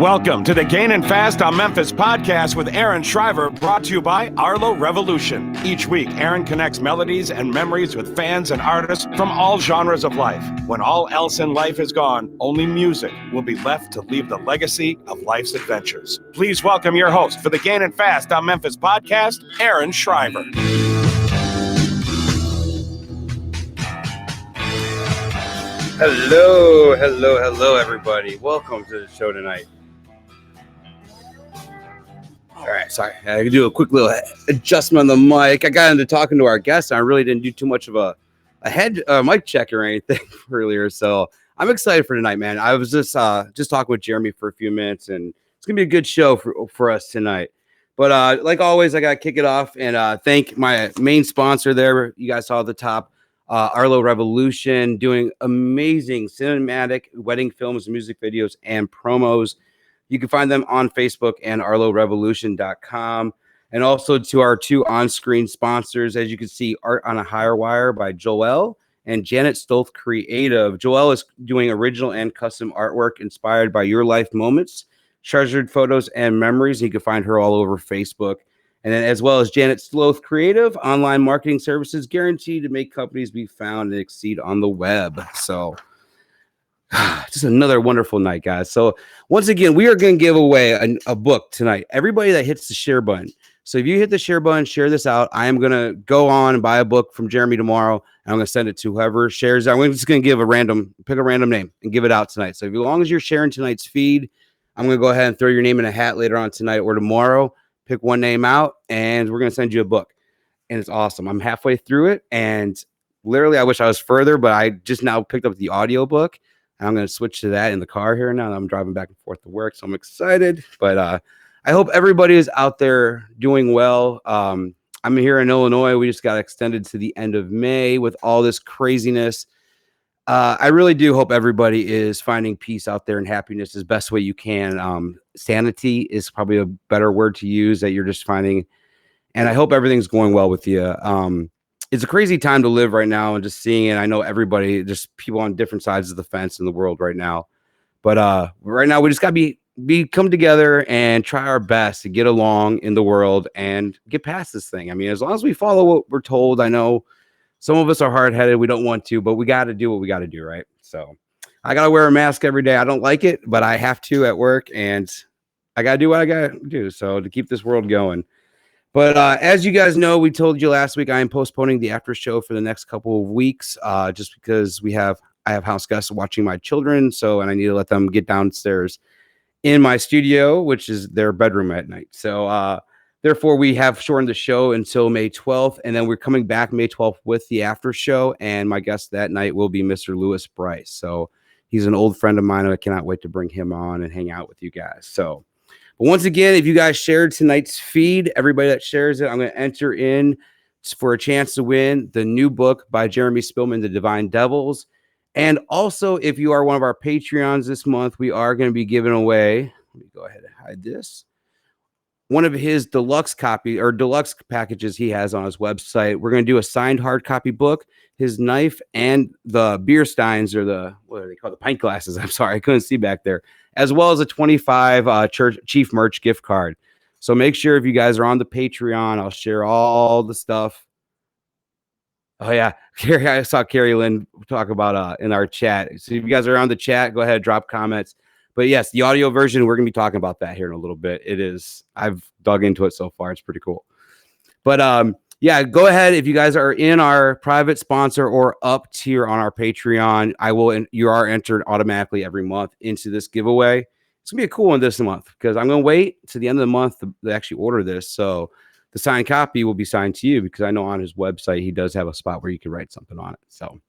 Welcome to the Gainin Fast on Memphis podcast with Aaron Shriver, brought to you by Arlo Revolution. Each week, Aaron connects melodies and memories with fans and artists from all genres of life. When all else in life is gone, only music will be left to leave the legacy of life's adventures. Please welcome your host for the Gainin Fast on Memphis podcast, Aaron Shriver. Hello, everybody. Welcome to the show tonight. All right, sorry. I can do a quick little adjustment on the mic. I got into talking to our guest, and I really didn't do too much of a mic check or anything earlier, so I'm excited for tonight, man. I was just talking with Jeremy for a few minutes, and it's going to be a good show for us tonight. But like always, I got to kick it off and thank my main sponsor there. You guys saw at the top. Arlo Revolution, doing amazing cinematic wedding films, music videos, and promos. You can find them on Facebook and arlorevolution.com. And also to our two on-screen sponsors, as you can see, Art on a Higher Wire by Joelle and Janet Stolth Creative. Joelle is doing original and custom artwork inspired by your life moments, treasured photos, and memories. You can find her all over Facebook. And then as well as Janet Sloth Creative, online marketing services guaranteed to make companies be found and exceed on the web. So just another wonderful night, guys. So once again, we are going to give away a book tonight. Everybody that hits the share button. So if you hit the share button, share this out. I am going to go on and buy a book from Jeremy tomorrow. And I'm going to send it to whoever shares it. I'm just going to pick a random name and give it out tonight. So as long as you're sharing tonight's feed, I'm going to go ahead and throw your name in a hat later on tonight or tomorrow. Pick one name out, and we're going to send you a book. And it's awesome. I'm halfway through it, and literally I wish I was further, but I just now picked up the audio book. And I'm going to switch to that in the car here now. I'm driving back and forth to work, so I'm excited. But I hope everybody is out there doing well. I'm here in Illinois. We just got extended to the end of May with all this craziness. I really do hope everybody is finding peace out there and happiness as best way you can. Sanity is probably a better word to use that you're just finding. And I hope everything's going well with you. It's a crazy time to live right now and just seeing it. I know everybody, just people on different sides of the fence in the world right now. But right now we just got to come together and try our best to get along in the world and get past this thing. I mean, as long as we follow what we're told, I know some of us are hard-headed. We don't want to, but we got to do what we got to do, right? So I got to wear a mask every day. I don't like it, but I have to at work, and I got to do what I got to do so to keep this world going. But as you guys know, we told you last week I am postponing the after show for the next couple of weeks just because I have house guests watching my children, and I need to let them get downstairs in my studio, which is their bedroom at night. So therefore, we have shortened the show until May 12th, and then we're coming back May 12th with the after show, and my guest that night will be Mr. Lewis Bryce. So he's an old friend of mine, and I cannot wait to bring him on and hang out with you guys. So, but once again, if you guys shared tonight's feed, everybody that shares it, I'm going to enter in for a chance to win the new book by Jeremy Spillman, The DeVine Devils. And also, if you are one of our Patreons this month, we are going to be giving away, let me go ahead and hide this, one of his deluxe packages he has on his website. We're going to do a signed hard copy book, his knife, and the beer steins, or what are they called? The pint glasses. I'm sorry, I couldn't see back there, as well as a 25 Church Chief merch gift card. So make sure if you guys are on the Patreon, I'll share all the stuff. Oh yeah, I saw Carrie Lynn talk about in our chat. So if you guys are on the chat, go ahead, drop comments. But yes, the audio version, we're going to be talking about that here in a little bit. I've dug into it so far. It's pretty cool. But yeah, go ahead. If you guys are in our private sponsor or up tier on our Patreon, you are entered automatically every month into this giveaway. It's going to be a cool one this month because I'm going to wait to the end of the month to actually order this. So the signed copy will be signed to you because I know on his website, he does have a spot where you can write something on it. So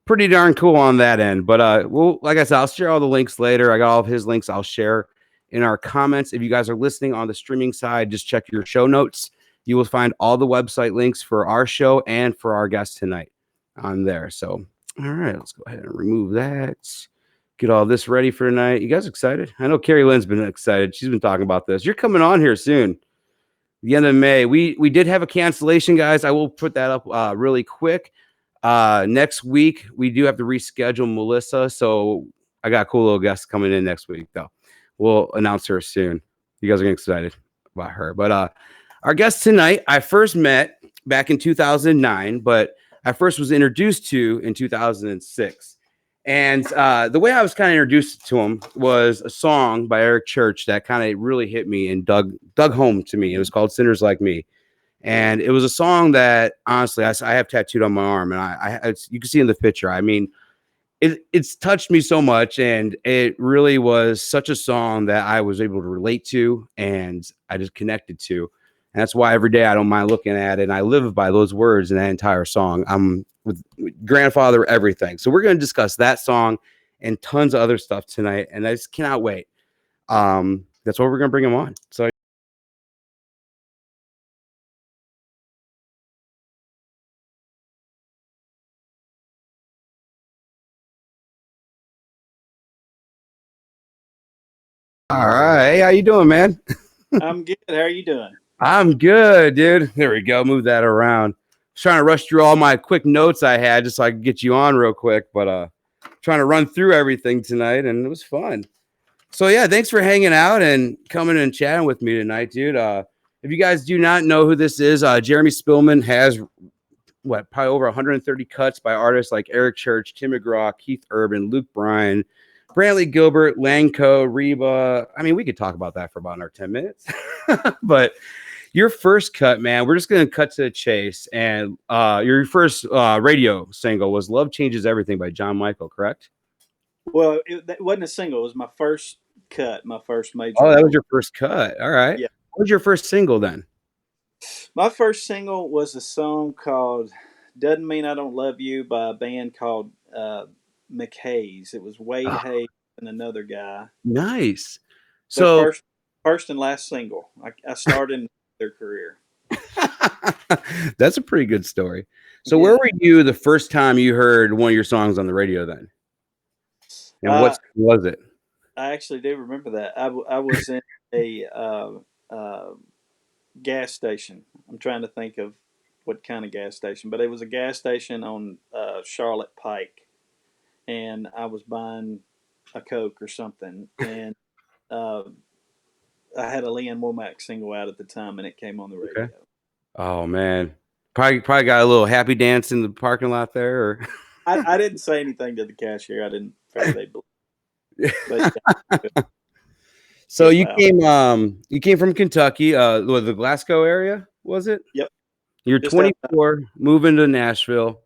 pretty darn cool on that end. But like I said, I'll share all the links later. I got all of his links I'll share in our comments. If you guys are listening on the streaming side, just check your show notes. You will find all the website links for our show and for our guest tonight on there. So, all right, let's go ahead and remove that. Get all this ready for tonight. You guys excited? I know Carrie Lynn's been excited. She's been talking about this. You're coming on here soon. The end of May. We did have a cancellation, guys. I will put that up really quick. Next week, we do have to reschedule Melissa. So I got a cool little guest coming in next week, though. we'll announce her soon. You guys are getting excited about her. But our guest tonight, I first met back in 2009, but I first was introduced to in 2006. And the way I was kind of introduced to him was a song by Eric Church that kind of really hit me and dug home to me. It was called Sinners Like Me. And it was a song that honestly I have tattooed on my arm, and you can see in the picture. I mean, it's touched me so much, and it really was such a song that I was able to relate to, and I just connected to. And that's why every day I don't mind looking at it, and I live by those words in that entire song. I'm with grandfather everything. So we're going to discuss that song and tons of other stuff tonight, and I just cannot wait. That's why we're going to bring him on. So. All right. Hey, how you doing, man? I'm good. How are you doing? I'm good, dude. There we go. Move that around. Trying to rush through all my quick notes I had just so I could get you on real quick, but trying to run through everything tonight, and it was fun. So yeah, thanks for hanging out and coming and chatting with me tonight, dude. If you guys do not know who this is, Jeremy Spillman has probably over 130 cuts by artists like Eric Church, Tim McGraw, Keith Urban, Luke Bryan, Brantley Gilbert, LANCO, Reba. I mean, we could talk about that for about another 10 minutes. But your first cut, man, we're just going to cut to the chase. And your first radio single was Love Changes Everything by John Michael, correct? Well, that wasn't a single. It was my first cut, my first major. Oh, that was your first cut. All right. Yeah. What was your first single then? My first single was a song called Doesn't Mean I Don't Love You by a band called McHayes. It was Wade Hayes and another guy. Nice. So first and last single. I started in their career. That's a pretty good story. So where were you the first time you heard one of your songs on the radio then? And what was it? I actually do remember that. I was in a gas station. I'm trying to think of what kind of gas station, but it was a gas station on Charlotte Pike, and I was buying a Coke or something, and I had a Leanne Womack single out at the time, and it came on the radio. Okay. Oh man, probably got a little happy dance in the parking lot there. Or I didn't say anything to the cashier. I didn't figure they'd believe. But, yeah. So you came from Kentucky, the Glasgow area, was it? Yep. You're 24, moving to Nashville.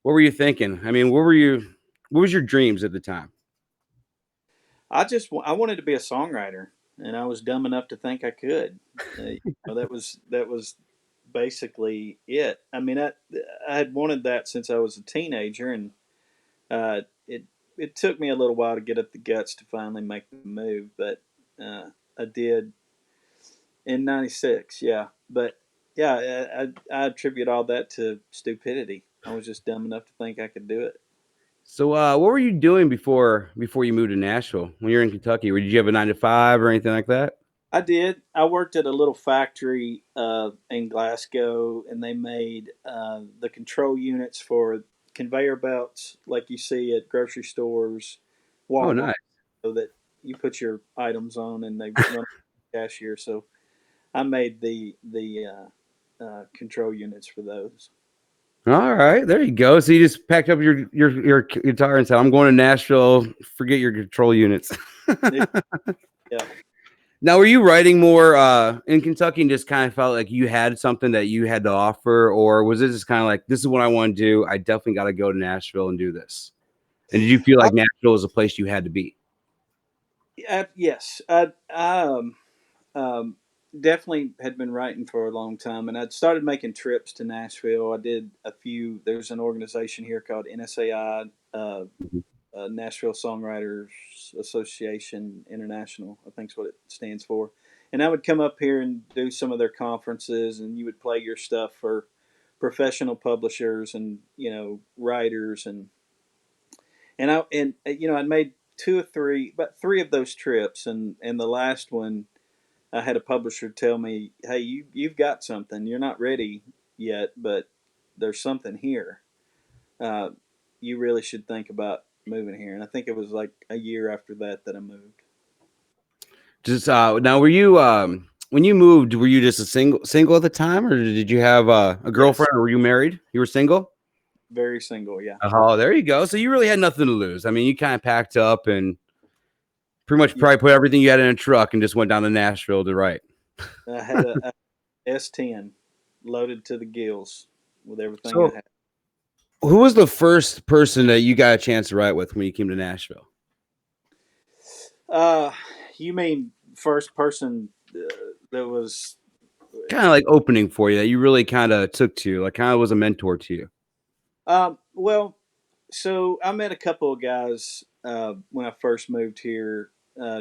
What were you thinking? I mean, what was your dreams at the time? I wanted to be a songwriter, and I was dumb enough to think I could. That was basically it. I mean, I had wanted that since I was a teenager, and it took me a little while to get up the guts to finally make the move, but I did in '96. Yeah, but yeah, I attribute all that to stupidity. I was just dumb enough to think I could do it. So what were you doing before you moved to Nashville when you were in Kentucky? Did you have a 9 to 5 or anything like that? I did. I worked at a little factory in Glasgow, and they made the control units for conveyor belts like you see at grocery stores, Walmart, Oh, nice. so that you put your items on and they run the cashier. So I made the control units for those. All right, there you go. So you just packed up your guitar and said, "I'm going to Nashville. Forget your control units." Yeah. Now, were you writing more in Kentucky and just kind of felt like you had something that you had to offer, or was it just kind of like, "This is what I want to do. I definitely got to go to Nashville and do this"? And did you feel like Nashville was a place you had to be? Yes. I definitely had been writing for a long time, and I'd started making trips to Nashville. I did a few. There's an organization here called NSAI, Nashville Songwriters Association International, I think is what it stands for. And I would come up here and do some of their conferences, and you would play your stuff for professional publishers and writers, and I'd made about three of those trips, and the last one I had a publisher tell me, "Hey, you've got something. You're not ready yet, but there's something here. You really should think about moving here." And I think it was like a year after that I moved. Just now, were you when you moved? Were you just a single at the time, or did you have a girlfriend, Yes, or were you married? You were single. very single. Yeah. Oh, there you go. So you really had nothing to lose. I mean, you kind of packed up and pretty much Yeah. probably put everything you had in a truck and just went down to Nashville to write. I had a S10 loaded to the gills with everything I So, had. who was the first person that you got a chance to write with when you came to Nashville? Uh, you mean first person that was? Kind of like opening for you that you really kind of took to, like kind of was a mentor to you. Well, so I met a couple of guys when I first moved here.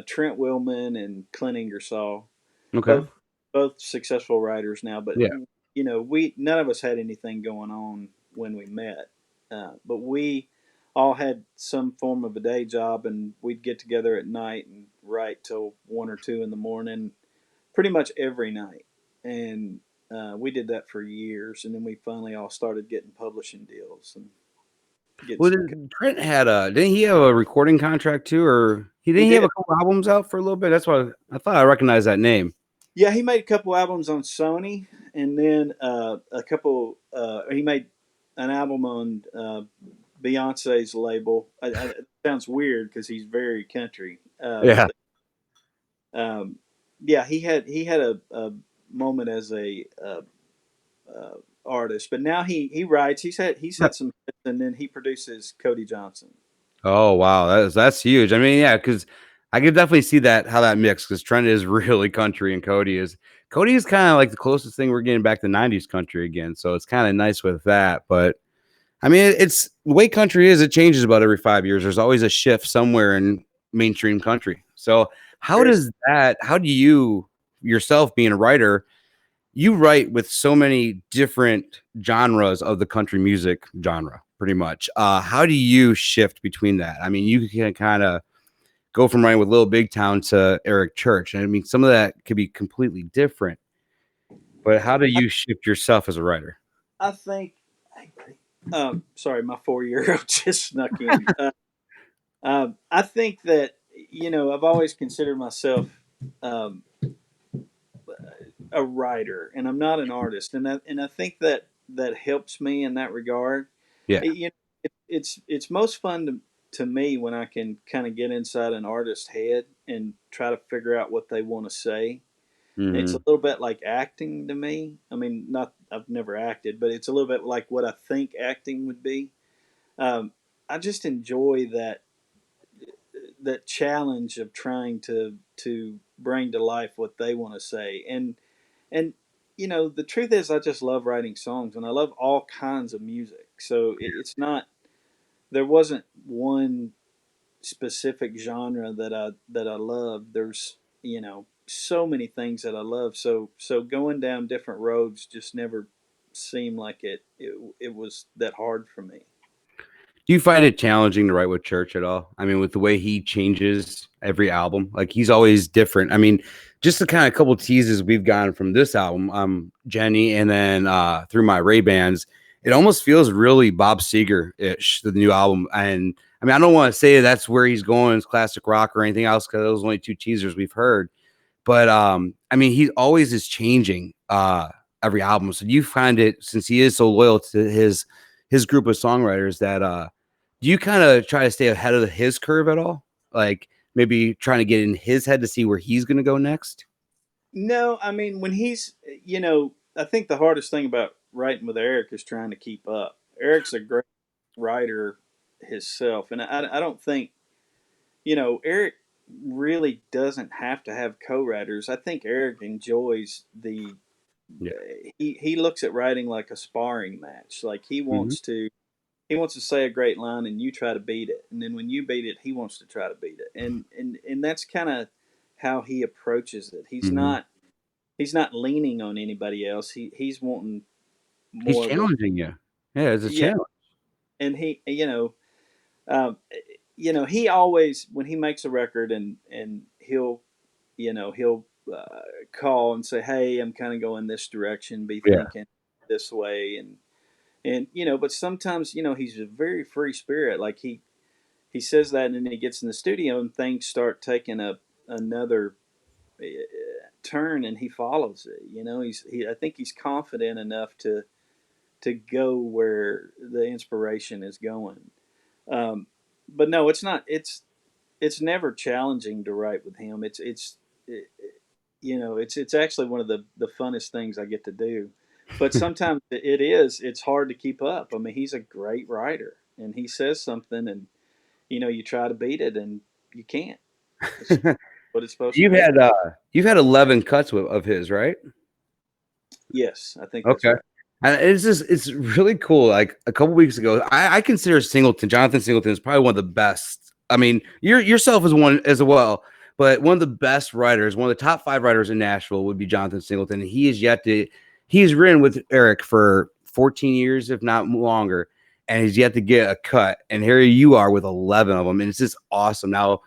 Trent Willman and Clint Ingersoll, Okay. both both successful writers now. But Yeah. we none of us had anything going on when we met, but we all had some form of a day job, and we'd get together at night and write till 1 or 2 in the morning, pretty much every night. And we did that for years, and then we finally all started getting publishing deals and getting Well, some. Trent had a didn't he have a recording contract too, or He he have did. a couple albums out for a little bit? That's why I thought I recognized that name. Yeah, he made a couple albums on Sony, and then a couple. He made an album on Beyonce's label. It sounds weird because he's very country. Yeah. Yeah, he had a moment as a artist, but now he writes. He's had some hits, and then he produces Cody Johnson. Oh wow, that's huge. I mean, yeah, because I could definitely see that how that mix because Trent is really country and Cody is kind of like the closest thing we're getting back to '90s country again. So it's kind of nice with that. But I mean, it's the way country is. It changes about every 5 years. There's always a shift somewhere in mainstream country. So how Very, does that? How do you yourself being a writer? You write with so many different genres of the country music genre, pretty much. How do you shift between that? I mean, you can kind of go from writing with Little Big Town to Eric Church. And I mean, some of that could be completely different, but how do you shift yourself as a writer? I think. Sorry, my 4-year-old just snuck in. I think that I've always considered myself um, a writer, and I'm not an artist, and I think that helps me in that regard. Yeah. It's most fun to me when I can kind of get inside an artist's head and try to figure out what they want to say. It's a Hmm. little bit like acting to me. I mean, not I've never acted, but it's a little bit like what I think acting would be. Um, I just enjoy that challenge of trying to bring to life what they want to say. And the truth is I just love writing songs, and I love all kinds of music. So it's not there wasn't one specific genre that I love. There's so many things that I love. So going down different roads just never seemed like it was that hard for me. Do you find it challenging to write with Church at all? I mean, with the way he changes every album, like he's always different. I mean, just the kind of couple teases we've gotten from this album, Jenny, and then through my Ray Bans, it almost feels really Bob Seger ish, the new album. And I mean, I don't want to say that's where he's going, it's classic rock or anything else, because those are only two teasers we've heard. But I mean, he always is changing every album. So do you find it, since he is so loyal to his group of songwriters, that do you kind of try to stay ahead of his curve at all? Like maybe trying to get in his head to see where he's going to go next? No, I mean when I think the hardest thing about writing with Eric is trying to keep up. Eric's a great writer himself, and I don't think Eric really doesn't have to have co-writers. I think Eric enjoys the Yeah. he looks at writing like a sparring match. Like Hmm. he wants to say a great line and you try to beat it, and then when you beat it, he wants to try to beat it, and that's kind of how he approaches it. Hmm. He's not leaning on anybody else. He's wanting He's more of a challenging you. Yeah, it's a yeah, challenge. and um, he always when he makes a record and he'll call and say, "Hey, I'm kind of going this direction. Be Yeah. thinking this way," and but sometimes he's a very free spirit. Like he says that, and then he gets in the studio and things start taking another. turn and he follows it. I think he's confident enough to go where the inspiration is going. But no, it's not. It's never challenging to write with him. It's actually one of the funnest things I get to do. But sometimes it's hard to keep up. I mean, he's a great writer, and he says something, and you try to beat it, and you can't. It's what it's supposed to be. You've had 11 cuts of his, right? Yes, I think that's okay. Right. And it's really cool. Like a couple weeks ago, I consider Jonathan Singleton is probably one of the best. I mean, yourself is one as well, but one of the best writers, one of the top 5 writers in Nashville would be Jonathan Singleton. He's written with Eric for 14 years, if not longer, and he's yet to get a cut. And here you are with 11 of them, and it's just awesome. Now,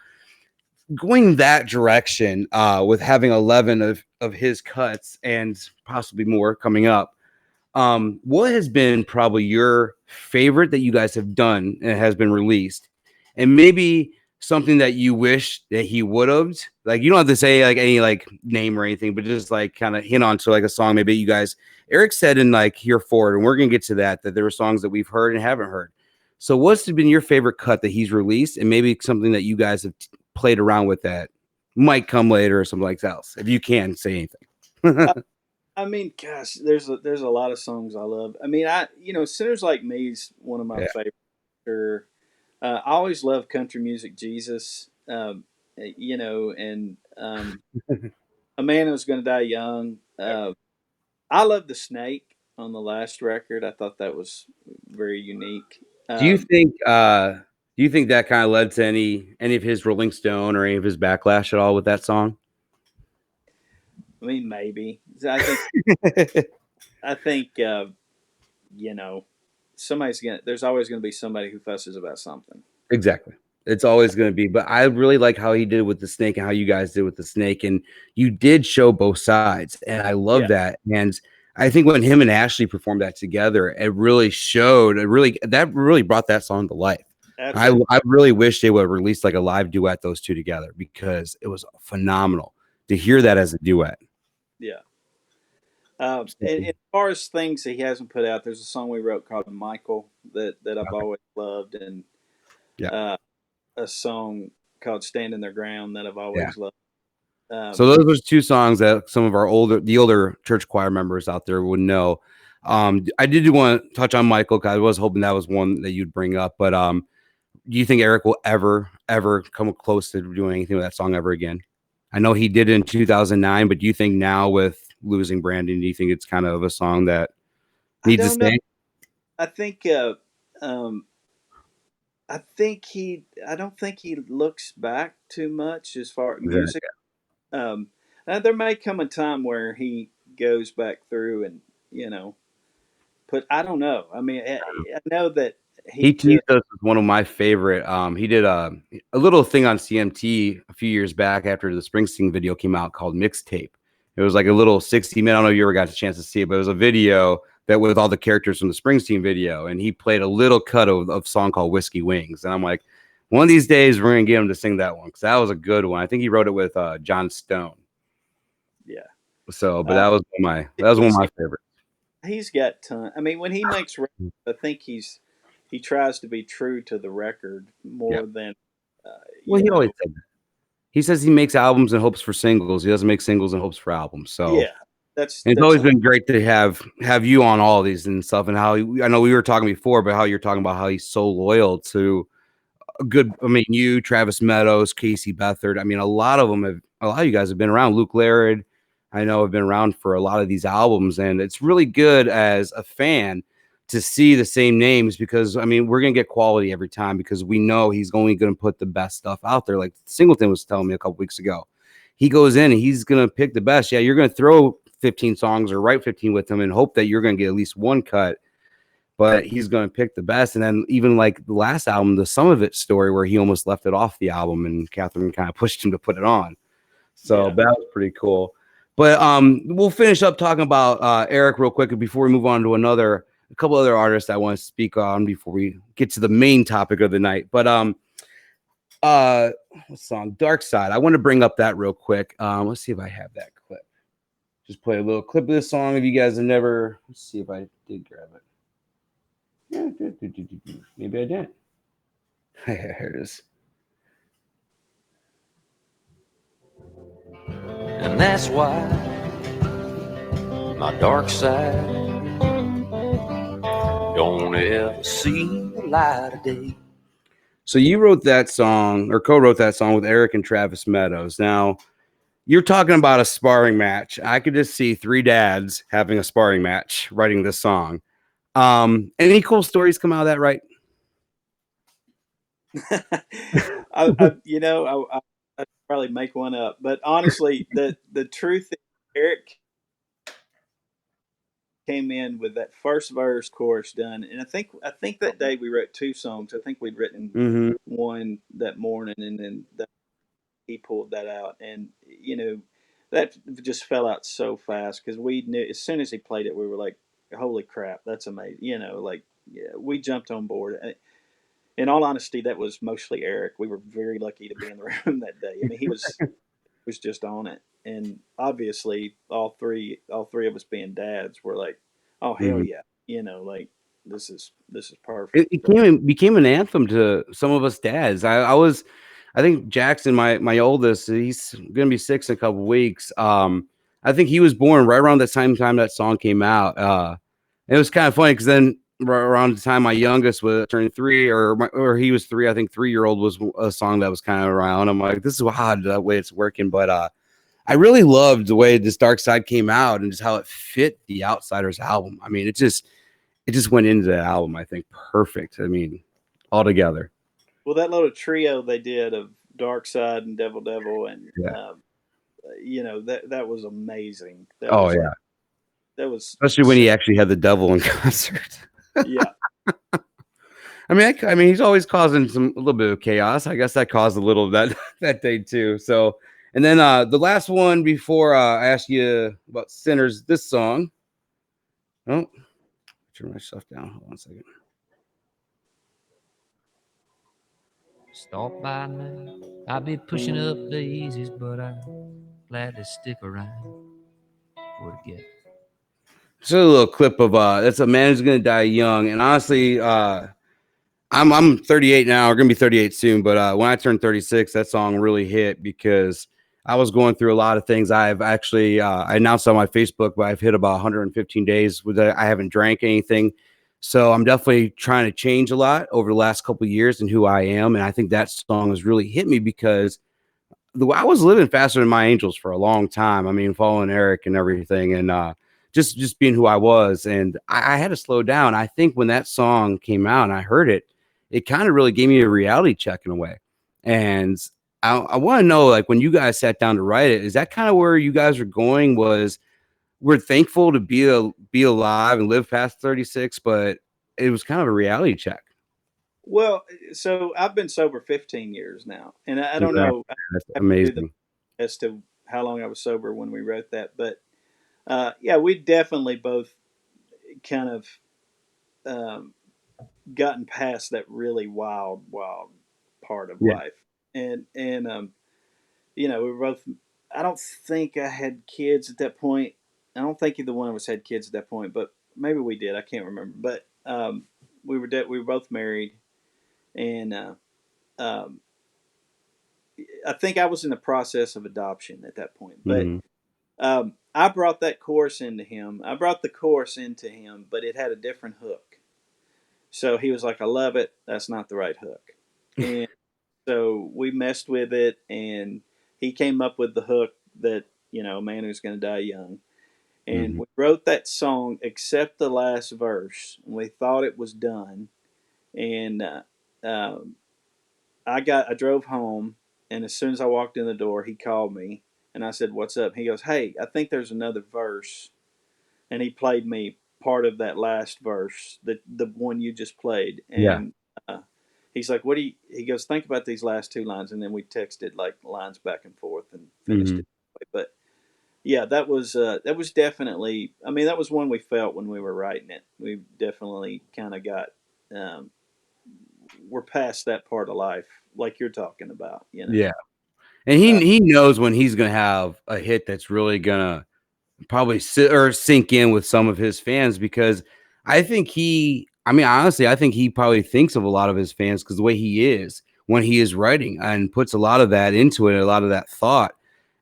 going that direction with having 11 of his cuts and possibly more coming up, what has been probably your favorite that you guys have done and has been released, and maybe something that you wish that he would have? Like, you don't have to say like any like name or anything, but just like kind of hint on to like a song maybe you guys. Eric said in like Here Forward, and we're gonna get to that there were songs that we've heard and haven't heard. So what's been your favorite cut that he's released, and maybe something that you guys have played around with that might come later or something like that else, if you can say anything? I mean, gosh, there's a lot of songs I love. I mean, Sinners Like Me is one of my favorites. I always love country music, Jesus, and A Man Who's Gonna Die Young. I love The Snake on the last record. I thought that was very unique. Do you think that kind of led to any of his Rolling Stone or any of his backlash at all with that song? I mean, maybe. I think there's always gonna be somebody who fusses about something. Exactly. It's always going to be, but I really like how he did with the Snake and how you guys did with the Snake, and you did show both sides, and I love that. And I think when him and Ashley performed that together, it really showed. That really brought that song to life. I really wish they would have released like a live duet, those two together, because it was phenomenal to hear that as a duet. Yeah. And as far as things that he hasn't put out, there's a song we wrote called Michael that I've always loved, and a song called Standing Their Ground that I've always loved. So those are 2 songs that some of our older church choir members out there would know. I did want to touch on Michael, because I was hoping that was one that you'd bring up, but do you think Eric will ever come close to doing anything with that song ever again? I know he did it in 2009, but do you think now with losing Brandy, do you think it's kind of a song that needs to stay? I think I don't think he looks back too much as far as music. There may come a time where he goes back through and but I don't know. I mean, I know that he teased us with one of my favorite. He did a little thing on CMT a few years back after the Springsteen video came out called Mixtape. It was like a little 60-minute. I don't know if you ever got a chance to see it, but it was a video that with all the characters from the Springsteen video, and he played a little cut of a song called Whiskey Wings. And I'm like, one of these days we're gonna get him to sing that one, because that was a good one. I think he wrote it with John Stone. Yeah. So, but that was one of my favorites. He's got ton. I mean, when he makes records, I think he tries to be true to the record more than. He always said that. He says he makes albums and hopes for singles. He doesn't make singles and hopes for albums. So it's always been great to have you on all of these and stuff. And how I know we were talking before, but how you're talking about how he's so loyal to a good. I mean, you, Travis Meadows, Casey Beathard. I mean, a lot of you guys have been around. Luke Laird, I know, have been around for a lot of these albums, and it's really good as a fan to see the same names, because I mean, we're gonna get quality every time, because we know he's only gonna put the best stuff out there. Like Singleton was telling me a couple weeks ago, he goes in and he's gonna pick the best. Yeah, you're gonna throw 15 songs or write 15 with him and hope that you're gonna get at least one cut, but he's gonna pick the best. And then even like the last album, the Some of It story, where he almost left it off the album and Catherine kind of pushed him to put it on. So that was pretty cool. But we'll finish up talking about Eric real quick before we move on to a couple other artists I want to speak on before we get to the main topic of the night. But what song? Dark Side. I want to bring up that real quick. Let's see if I have that clip. Just play a little clip of this song. If you guys have never, let's see if I did grab it. Yeah, maybe I didn't. Here it is. And that's why my dark side don't ever see the light of day. So you wrote that song, or co-wrote that song with Eric and Travis Meadows. Now, you're talking about a sparring match. I could just see three dads having a sparring match writing this song. Any cool stories come out of that, right? I'd probably make one up, but honestly, the truth is Eric came in with that first verse chorus done, and I think that day we wrote two songs. I think we'd written one that morning, and then he pulled that out, and that just fell out so fast because we knew as soon as he played it, we were like, "Holy crap, that's amazing!" We jumped on board. In all honesty, that was mostly Eric. We were very lucky to be in the room that day. I mean, he was just on it, and obviously, all three of us being dads were like, "Oh hell yeah!" This is perfect. It became an anthem to some of us dads. I think Jackson, my oldest, he's gonna be 6 in a couple weeks. I think he was born right around the same time that song came out. It was kind of funny because then around the time my youngest was turning 3, or he was 3, I think 3-year-old was a song that was kind of around. I'm like, this is odd the way it's working, but I really loved the way this Dark Side came out and just how it fit the Outsiders album. I mean, it just went into that album, I think, perfect. I mean, all together. Well, that little trio they did of Dark Side and Devil, and that was amazing. That was especially when he actually had the devil in concert. Yeah. I mean, he's always causing a little bit of chaos. I guess that caused a little of that day too. So, and then the last one before I ask you about Sinners, this song. Oh, turn my stuff down. Hold on a second. Stop by now. I'll be pushing up daisies, but I'm glad to stick around for it get. So a little clip of that's A Man Who's Gonna Die Young, and honestly, I'm 38 now. We're gonna be 38 soon, but when I turned 36, that song really hit because I was going through a lot of things. I've actually I announced on my Facebook, but I've hit about 115 days with I haven't drank anything. So I'm definitely trying to change a lot over the last couple of years and who I am. And I think that song has really hit me because I was living faster than my angels for a long time. I mean, following Eric and everything, and just being who I was. And I had to slow down. I think when that song came out and I heard it, it kind of really gave me a reality check in a way. And I want to know, like, when you guys sat down to write it, is that kind of where you guys are going? We're thankful to be alive and live past 36, but it was kind of a reality check. Well, so I've been sober 15 years now, and I don't know. That's amazing. As to how long I was sober when we wrote that, but we definitely both kind of gotten past that really wild part of life, and we were both. I don't think I had kids at that point. I don't think either one of us had kids at that point, but maybe we did. I can't remember. But we were both married, and I think I was in the process of adoption at that point. But I brought that chorus into him. I brought the chorus into him, but it had a different hook. So he was like, "I love it. That's not the right hook." And so we messed with it, and he came up with the hook that, A Man Who's Gonna Die Young. And we wrote that song except the last verse. And we thought it was done. And I drove home, and as soon as I walked in the door, he called me, and I said, "What's up?" He goes, "Hey, I think there's another verse." And he played me part of that last verse, the one you just played. And he's like, he goes, "Think about these last two lines." And then we texted like lines back and forth and finished it. But yeah, that was definitely, I mean, that was one we felt when we were writing it. We definitely kind of got, we're past that part of life like you're talking about, you know. Yeah. And he knows when he's going to have a hit that's really going to probably sink in with some of his fans, because I think honestly, I think he probably thinks of a lot of his fans because the way he is when he is writing and puts a lot of that into it, a lot of that thought.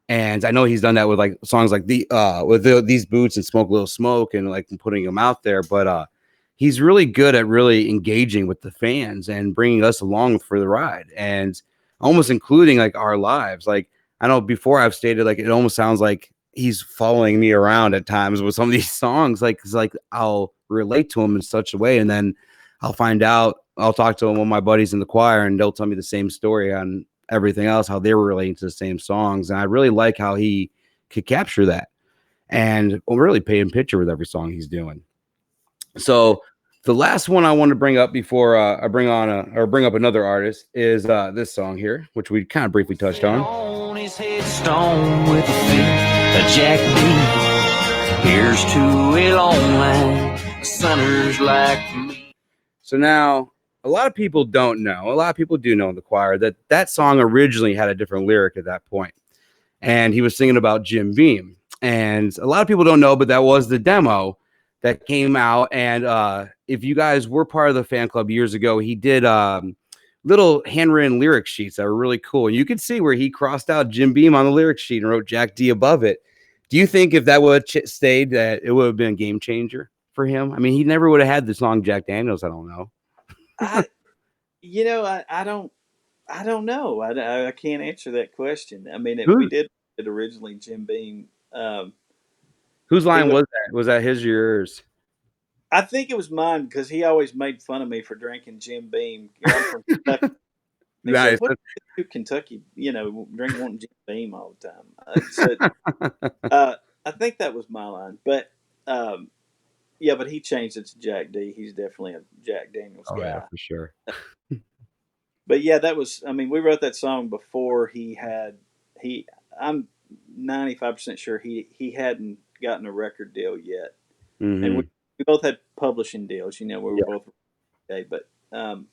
And I know he's done that with like songs like These Boots and Smoke a Little Smoke and like putting them out there. But he's really good at really engaging with the fans and bringing us along for the ride and almost including like our lives. Like I know before I've stated, like, it almost sounds like he's following me around at times with some of these songs. Like, 'cause like I'll relate to him in such a way. And then I'll talk to one of my buddies in the choir and they'll tell me the same story on everything else, how they were relating to the same songs. And I really like how he could capture that and really paint a picture with every song he's doing. So the last one I want to bring up before I bring up another artist is this song here, which we kind of briefly touched on. His headstone with a Jack D. Here's to a long line, sinners like me. So now, a lot of people don't know. A lot of people do know in the choir that song originally had a different lyric at that point. And he was singing about Jim Beam. And a lot of people don't know, but that was the demo that came out. And if you guys were part of the fan club years ago, he did little handwritten lyric sheets that were really cool. And you could see where he crossed out Jim Beam on the lyric sheet and wrote Jack D above it. Do you think if that would have stayed, that it would have been a game changer for him? I mean, he never would have had the song Jack Daniels. I don't know. I don't know. I can't answer that question. I mean, we did it originally, Jim Beam. Whose line was that? Was that his or yours? I think it was mine because he always made fun of me for drinking Jim Beam. I'm from Kentucky. Nice. Said, what do Kentucky, wanting Jim Beam all the time. I think that was my line. But, but he changed it to Jack D. He's definitely a Jack Daniels guy. Yeah, for sure. But yeah, we wrote that song before I'm 95% sure he hadn't gotten a record deal yet. Mm-hmm. And we both had publishing deals, we were both okay. But and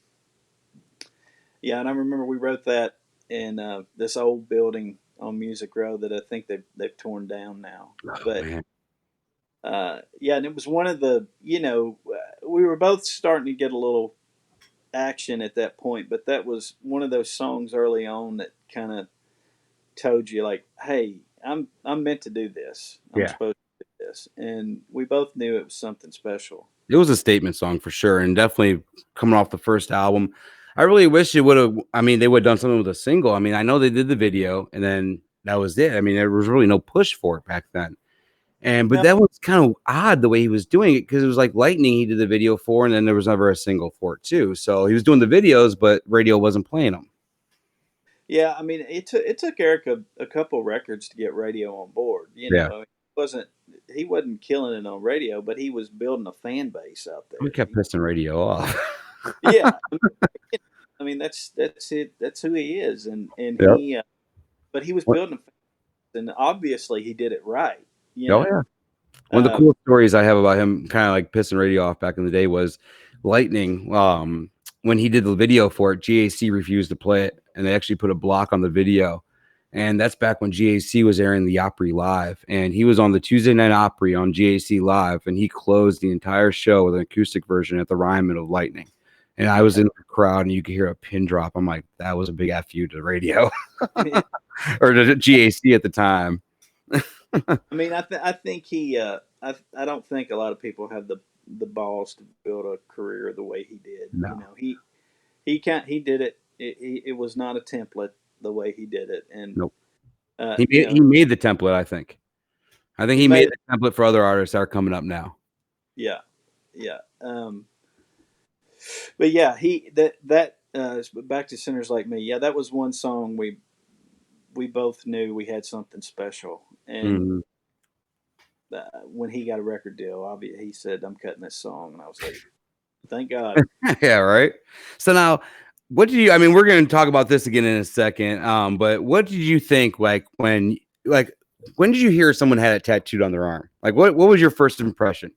I remember we wrote that in this old building on Music Row that I think they've torn down now. And it was one of the, we were both starting to get a little action at that point, but that was one of those songs early on that kind of told you, like, hey, I'm meant to do this. I'm supposed to do this. And we both knew it was something special. It was a statement song for sure, and definitely coming off the first album. I really wish they would have done something with a single. I mean, I know they did the video, and then that was it. I mean, there was really no push for it back then. But that was kind of odd the way he was doing it, because it was like Lightning he did the video for, and then there was never a single for it too. So he was doing the videos, but radio wasn't playing them. Yeah, I mean, it took Eric a couple records to get radio on board. He wasn't killing it on radio, but he was building a fan base out there. We kept pissing radio off. Yeah, I mean that's it. That's who he is, and he, but he was building a fan base, and obviously he did it right. Yeah. One of the cool stories I have about him kind of like pissing radio off back in the day was Lightning. When he did the video for it, GAC refused to play it, and they actually put a block on the video. And that's back when GAC was airing the Opry Live, and he was on the Tuesday Night Opry on GAC Live, and he closed the entire show with an acoustic version at the Ryman of Lightning. And I was in the crowd, and you could hear a pin drop. I'm like, that was a big F you to radio or to GAC at the time. I mean, I think he. I don't think a lot of people have the balls to build a career the way he did. No. He did it. It was not a template the way he did it, and nope. He made the template. I think he made the template for other artists that are coming up now. Yeah. But yeah, back to Sinners Like Me. Yeah, that was one song we both knew we had something special. And when he got a record deal, he said, I'm cutting this song. And I was like, thank God. Yeah, right. So now, we're going to talk about this again in a second. But what did you think, when did you hear someone had it tattooed on their arm? Like, what was your first impression?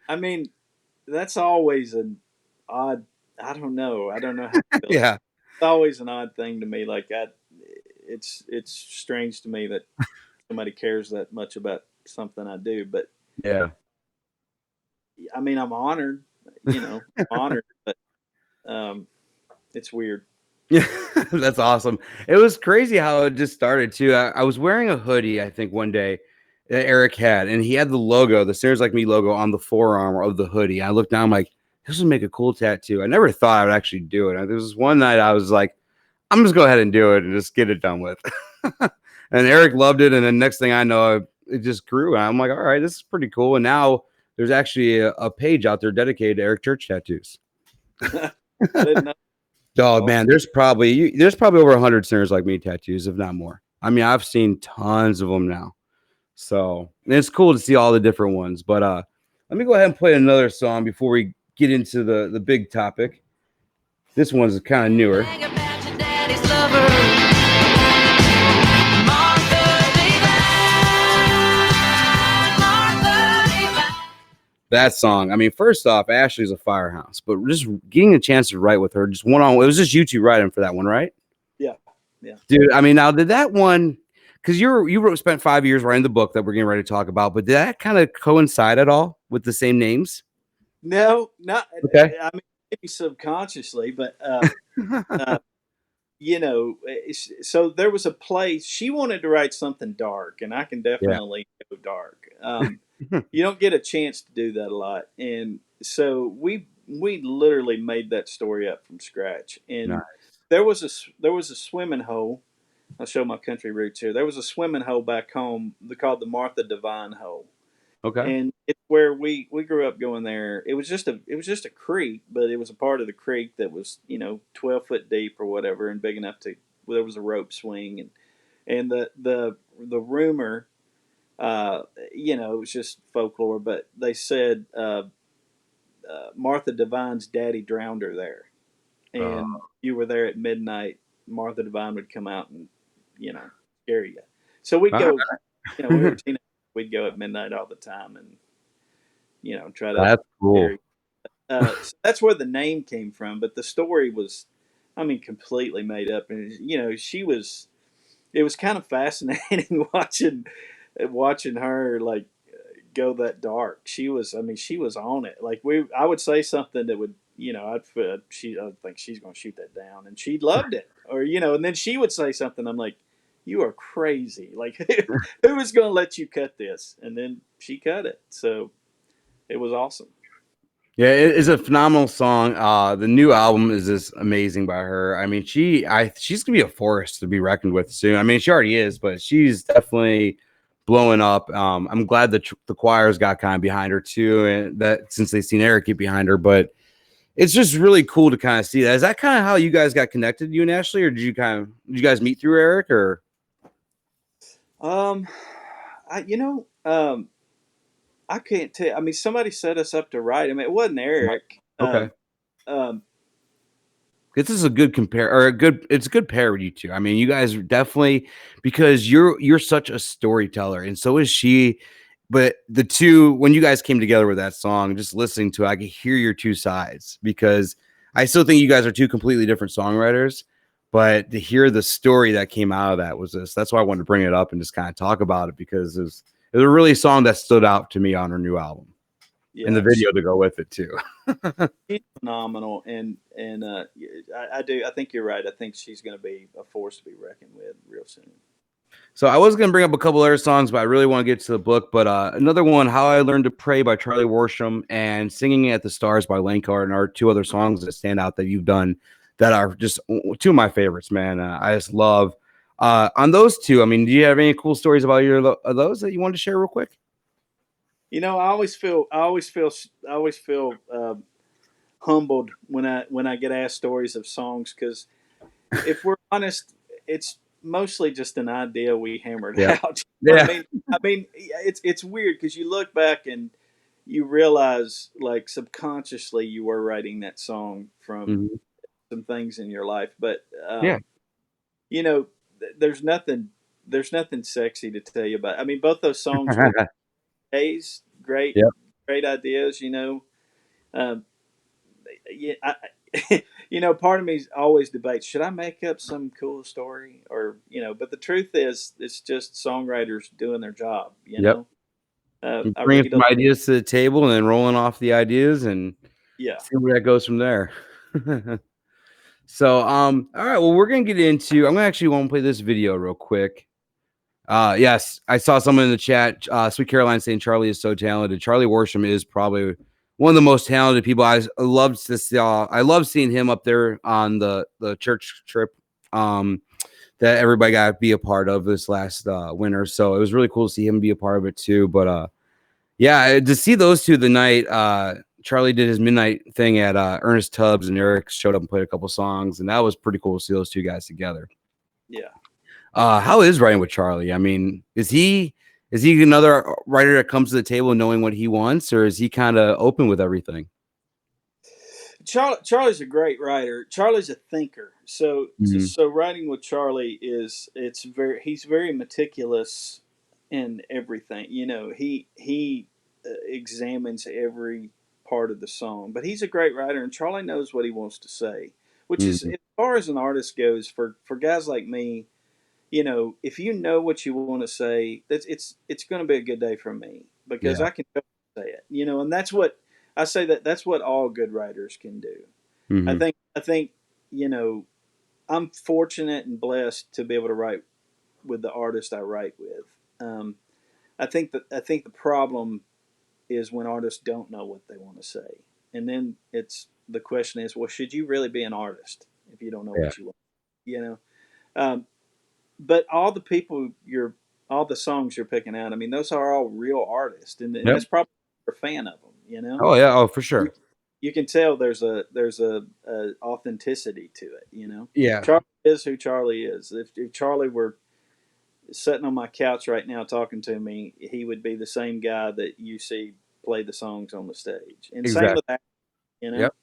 I mean, that's always an odd, I don't know how to feel. Yeah. always an odd thing to me. Like it's strange to me that somebody cares that much about something I do. But Yeah. I mean, I'm honored, honored, but it's weird. Yeah, that's awesome. It was crazy how it just started too. I was wearing a hoodie, I think, one day that Eric had, and he had the logo, the Sinners Like Me logo, on the forearm of the hoodie. I looked down, I'm like, this would make a cool tattoo. I never thought I would actually do it. There was one night I was like, I'm just go ahead and do it and just get it done with. And Eric loved it, and then next thing I know, it just grew. And I'm like, all right, this is pretty cool. And now there's actually a page out there dedicated to Eric Church tattoos. I didn't know. Oh man, there's probably over 100 Sinners Like Me tattoos, if not more. I mean, I've seen tons of them now, so it's cool to see all the different ones. But let me go ahead and play another song before we get into the big topic. This one's kind of newer. That song. I mean, first off, Ashley's a firehouse, but just getting a chance to write with her, just one on. It was just you two writing for that one, right? Yeah. Dude, I mean, now did that one, because you spent 5 years writing the book that we're getting ready to talk about, but did that kind of coincide at all with the same names? No, not. Okay. I mean, maybe subconsciously, but so there was a place she wanted to write something dark, and I can definitely go dark. You don't get a chance to do that a lot, and so we literally made that story up from scratch. And Nice. there was a swimming hole. I'll show my country roots here. There was a swimming hole back home called the Martha Devine Hole. Okay. And it's where we grew up going there. It was just a creek, but it was a part of the creek that was 12 foot deep or whatever, and big enough there was a rope swing, and the rumor, it was just folklore, but they said Martha Devine's daddy drowned her there, and you were there at midnight. Martha Devine would come out and scare you. So we'd go. We were teenagers. We'd go at midnight all the time, and try to. That's cool. So that's where the name came from, but the story was, I mean, completely made up. And it was kind of fascinating watching her like go that dark. She was on it. Like I would say something that would, I think she's going to shoot that down, and she loved it, or and then she would say something. I'm like, you are crazy. Like, who is going to let you cut this? And then she cut it. So it was awesome. Yeah, it is a phenomenal song. The new album is just amazing by her. I mean, she's gonna be a force to be reckoned with soon. I mean, she already is, but she's definitely blowing up. I'm glad that the choir's got kind of behind her too, and that since they've seen Eric get behind her, but it's just really cool to kind of see that. Is that kind of how you guys got connected, you and Ashley, or did you guys meet through Eric, or? I can't tell. I mean, somebody set us up to write. I mean, it wasn't Eric. Okay. This is a good it's a good pair with you two. I mean, you guys are definitely, because you're such a storyteller, and so is she. But the two, when you guys came together with that song, just listening to it, I could hear your two sides, because I still think you guys are two completely different songwriters. But to hear the story that came out of that that's why I wanted to bring it up and just kind of talk about it, because it was a really song that stood out to me on her new album, and the video to go with it too. She's phenomenal, and I think you're right. I think she's going to be a force to be reckoned with real soon. So I was going to bring up a couple other songs, but I really want to get to the book. But another one, How I Learned to Pray by Charlie Worsham and Singing at the Stars by LANCO are two other songs that stand out that you've done that are just two of my favorites, man. I just love on those two. I mean, do you have any cool stories about those that you wanted to share real quick? I always feel humbled when I get asked stories of songs, because if we're honest, it's mostly just an idea we hammered out. Yeah. I mean, it's weird, because you look back and you realize, like, subconsciously you were writing that song from some things in your life, but there's nothing sexy to tell you about. I mean, both those songs were days, great ideas. Part of me always debates, should I make up some cool story or, but the truth is it's just songwriters doing their job, Yep. I Bringing read some ideas to the table and then rolling off the ideas and see where that goes from there. So, all right, well, we're going to get into, I'm actually want to play this video real quick. Yes, I saw someone in the chat, Sweet Caroline saying Charlie is so talented. Charlie Worsham is probably one of the most talented people. I love to see. I love seeing him up there on the church trip that everybody got to be a part of this last winter. So it was really cool to see him be a part of it too. But yeah, to see those two the night, Charlie did his midnight thing at Ernest Tubbs, and Eric showed up and played a couple songs, and that was pretty cool to see those two guys together. Yeah. How is writing with Charlie? I mean, is he another writer that comes to the table knowing what he wants, or is he kind of open with everything? Charlie's a great writer. Charlie's a thinker. So writing with Charlie he's very meticulous in everything. He examines every part of the song, but he's a great writer, and Charlie knows what he wants to say, which is, as far as an artist goes, for guys like me, if you know what you want to say, it's going to be a good day for me, because I can say it, and that's what I say, that's what all good writers can do. I think, I'm fortunate and blessed to be able to write with the artist I write with. I think the problem is when artists don't know what they want to say. And then the question is, well, should you really be an artist if you don't know what you want? But all the songs you're picking out, I mean, those are all real artists, and that's probably a fan of them, Oh yeah, oh for sure. You can tell there's a authenticity to it, Yeah. Charlie is who Charlie is. If Charlie were sitting on my couch right now talking to me, he would be the same guy that you see play the songs on the stage. And same with that, Yep.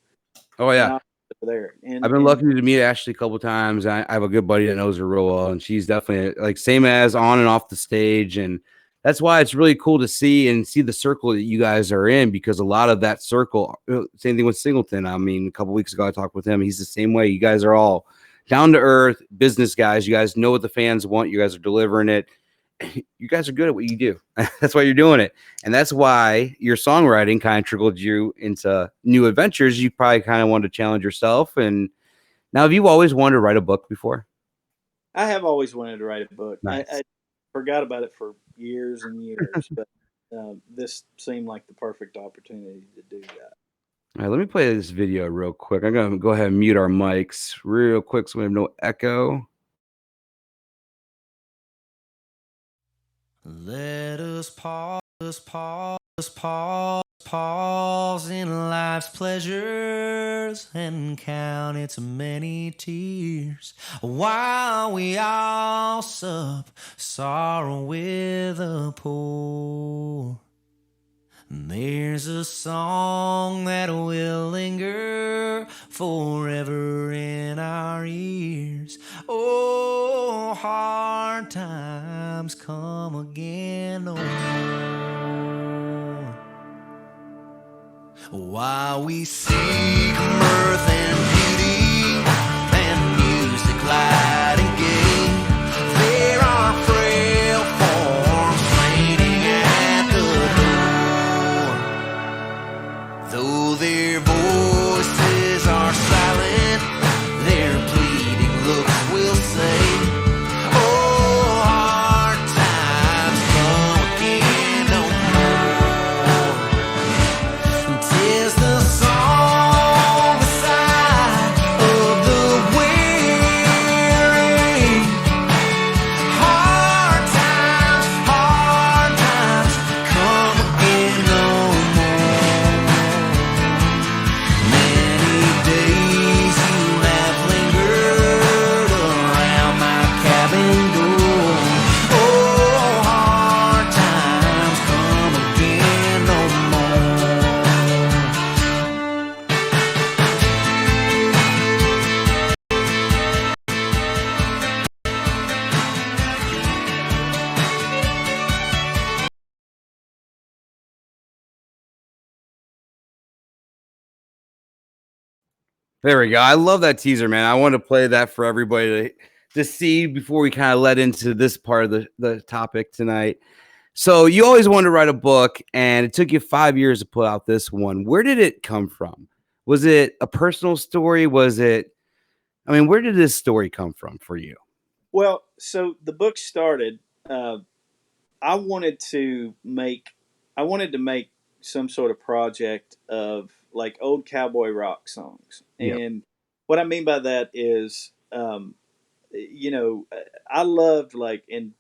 Oh yeah. There. And I've been lucky to meet Ashley a couple times. I have a good buddy that knows her real well, and she's definitely like same as on and off the stage. And that's why it's really cool to see the circle that you guys are in, because a lot of that circle, same thing with Singleton. I mean, a couple weeks ago I talked with him. He's the same way. You guys are all down to earth business guys. You guys know what the fans want. You guys are delivering it. You guys are good at what you do. That's why you're doing it. And that's why your songwriting kind of trickled you into new adventures. You probably kind of wanted to challenge yourself. And now, have you always wanted to write a book before? I have always wanted to write a book. Nice. I forgot about it for years and years, but this seemed like the perfect opportunity to do that. All right, let me play this video real quick. I'm going to go ahead and mute our mics real quick so we have no echo. Let us pause in life's pleasures and count its many tears, while we all sup sorrow with the poor. There's a song that will linger forever in our ears. Oh, hard times come again no more. While we seek mirth and beauty and music light and gay, there are frail forms fainting at the door. Though their voices are silent, their pleading looks will say, oh, hard times come again no more. 'Tis the song beside There we go. I love that teaser, man. I want to play that for everybody to see before we kind of let into this part of the topic tonight. So you always wanted to write a book, and it took you 5 years to put out this one. Where did it come from? Was it a personal story? Where did this story come from for you? Well, so the book started. I wanted to make some sort of project of like old cowboy rock songs, and what I mean by that is, I loved and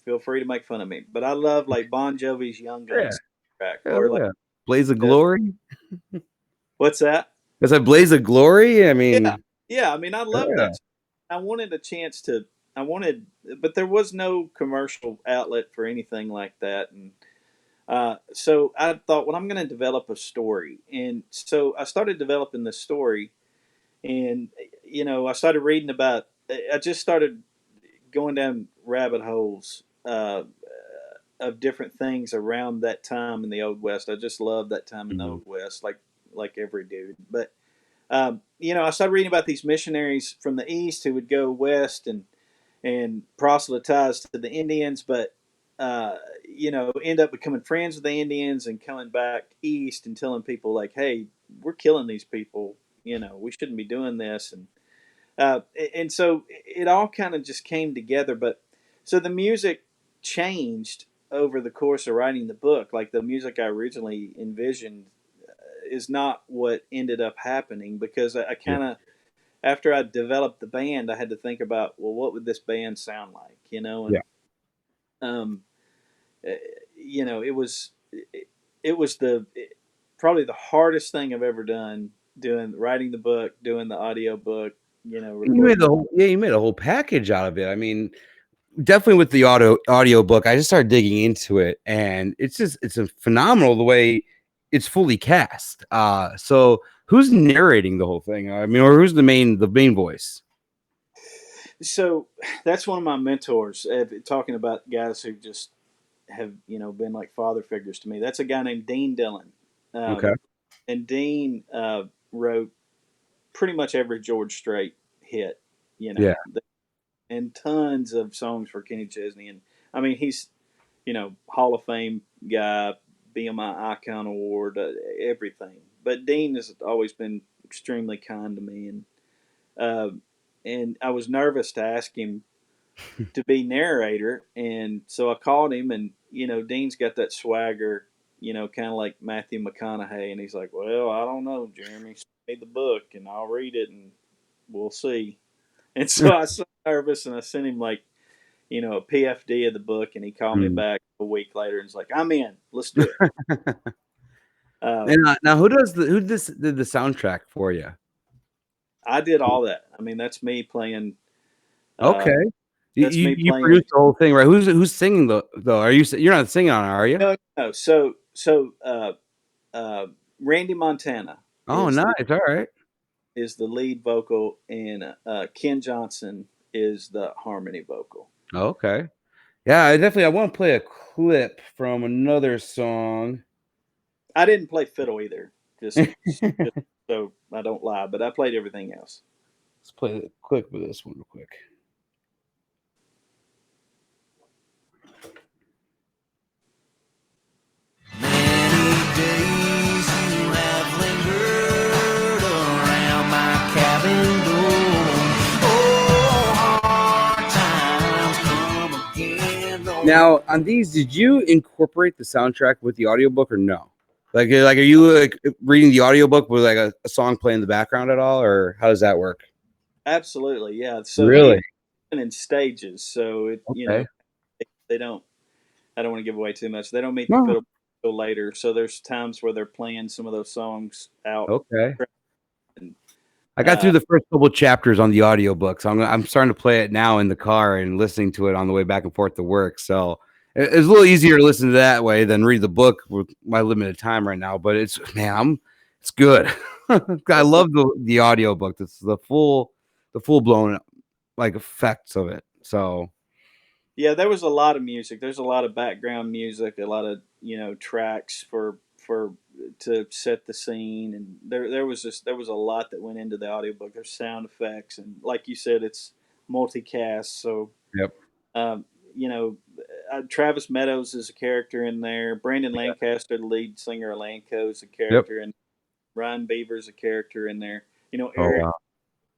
feel free to make fun of me, but I love like Bon Jovi's Young Guns track, or like Blaze of Glory. what's that? Is that Blaze of Glory? I mean, yeah. I mean, I love that. I wanted a chance to. But there was no commercial outlet for anything like that, and so I thought, well, I'm going to develop a story, and so I started developing this story, and I started reading about. I just started going down rabbit holes of different things around that time in the Old West. I just loved that time in the Old West, like every dude. But I started reading about these missionaries from the East who would go west and proselytize to the Indians, but end up becoming friends with the Indians and coming back east and telling people like, "Hey, we're killing these people. We shouldn't be doing this." And so it all kind of just came together. But so the music changed over the course of writing the book. Like the music I originally envisioned is not what ended up happening, because I kind of, after I developed the band, I had to think about, well, what would this band sound like, it was probably the hardest thing I've ever done, writing the book, doing the audio book, you made a whole package out of it. I mean, definitely with the audio book, I just started digging into it, and it's a phenomenal the way it's fully cast. So who's narrating the whole thing? I mean, or who's the main voice? So that's one of my mentors, talking about guys who just have been like father figures to me. That's a guy named Dean Dillon. Okay. And Dean wrote pretty much every George Strait hit, and tons of songs for Kenny Chesney. And I mean, he's Hall of Fame guy, BMI Icon Award, everything. But Dean has always been extremely kind to me, and I was nervous to ask him to be narrator, and so I called him, and Dean's got that swagger, kind of like Matthew McConaughey, and he's like, "Well, I don't know, Jeremy, send me the book, and I'll read it, and we'll see." And so I was so nervous, and I sent him a PFD of the book, and he called me back a week later, and was like, "I'm in. Let's do it." And now, who did the soundtrack for you? I did all that. I mean, that's me playing. Okay. You produced the whole thing, right? Who's singing though? You're not singing on it, are you? No. So Randy Montana. Oh, nice. All right. Is the lead vocal, and Ken Johnson is the harmony vocal. Okay. Yeah, I want to play a clip from another song. I didn't play fiddle either, just so I don't lie, but I played everything else. Let's play the clip with this one real quick. Many days you have lingered around my cabin door. Oh, hard times come again. Now, on these, did you incorporate the soundtrack with the audiobook or no? Like, are you reading the audiobook with like a song playing in the background at all, or how does that work? Absolutely, yeah. So really, in stages, so they don't. I don't want to give away too much. They don't meet the fiddle until later, so there's times where they're playing some of those songs out. Okay. I got through the first couple chapters on the audiobook, so I'm starting to play it now in the car and listening to it on the way back and forth to work. So it's a little easier to listen to that way than read the book with my limited time right now. But it's good. I love the audiobook. It's the full blown like effects of it. So yeah, there was a lot of music. There's a lot of background music, a lot of tracks for to set the scene, and there was a lot that went into the audiobook. There's sound effects, and like you said, it's multicast. So Yep. um, Travis Meadows is a character in there. Brandon Lancaster, the lead singer of LANCO, is a character, and Ryan Beaver's a character in there. Oh, Eric wow.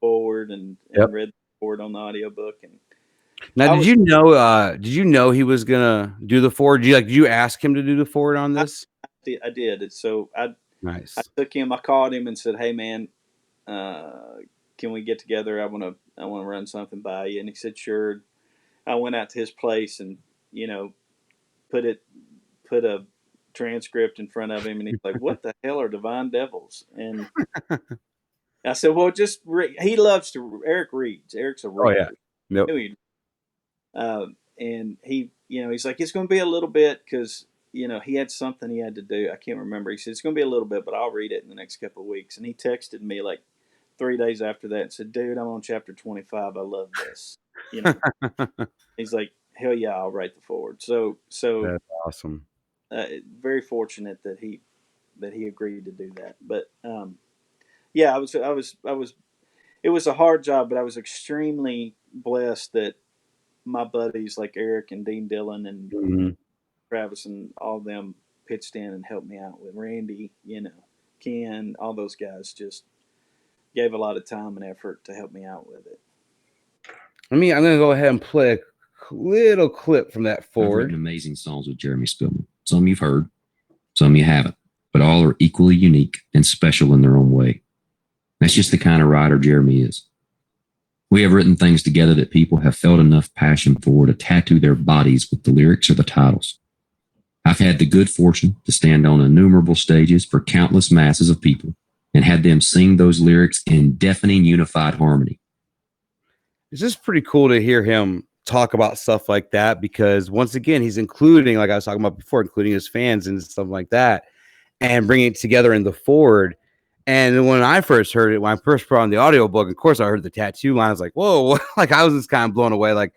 forward and read the forward on the audiobook. And now, did you know he was gonna do the forward? Did you ask him to do the forward on this? I did. So Nice. I took him. I called him and said, "Hey, man, can we get together? I want to run something by you." And he said, "Sure." I went out to his place and put a transcript in front of him, and he's like, "What the hell are DeVine Devils?" And I said, "Well, just he loves to. Eric reads. Eric's a reader." Oh yeah. Yep. And he, he's like, "It's going to be a little bit because he had something he had to do. I can't remember." He said, "It's going to be a little bit, but I'll read it in the next couple of weeks." And he texted me like 3 days after that and said, "Dude, I'm on chapter 25. I love this." He's like, "Hell yeah, I'll write the forward." So That's awesome. Very fortunate that he agreed to do that. But yeah, I was. It was a hard job, but I was extremely blessed that my buddies like Eric and Dean Dillon and Travis and all of them pitched in and helped me out with Randy, Ken, all those guys just gave a lot of time and effort to help me out with it. I'm going to go ahead and play a little clip from that forward. I've written amazing songs with Jeremy Spillman. Some you've heard, some you haven't, but all are equally unique and special in their own way. That's just the kind of writer Jeremy is. We have written things together that people have felt enough passion for to tattoo their bodies with the lyrics or the titles. I've had the good fortune to stand on innumerable stages for countless masses of people and had them sing those lyrics in deafening unified harmony. It's just pretty cool to hear him talk about stuff like that because once again, he's including, like I was talking about before, including his fans and stuff like that and bringing it together in the forward. And when I first heard it, when I first put on the audiobook, of course, I heard the tattoo line. I was like, whoa, like I was just kind of blown away, like,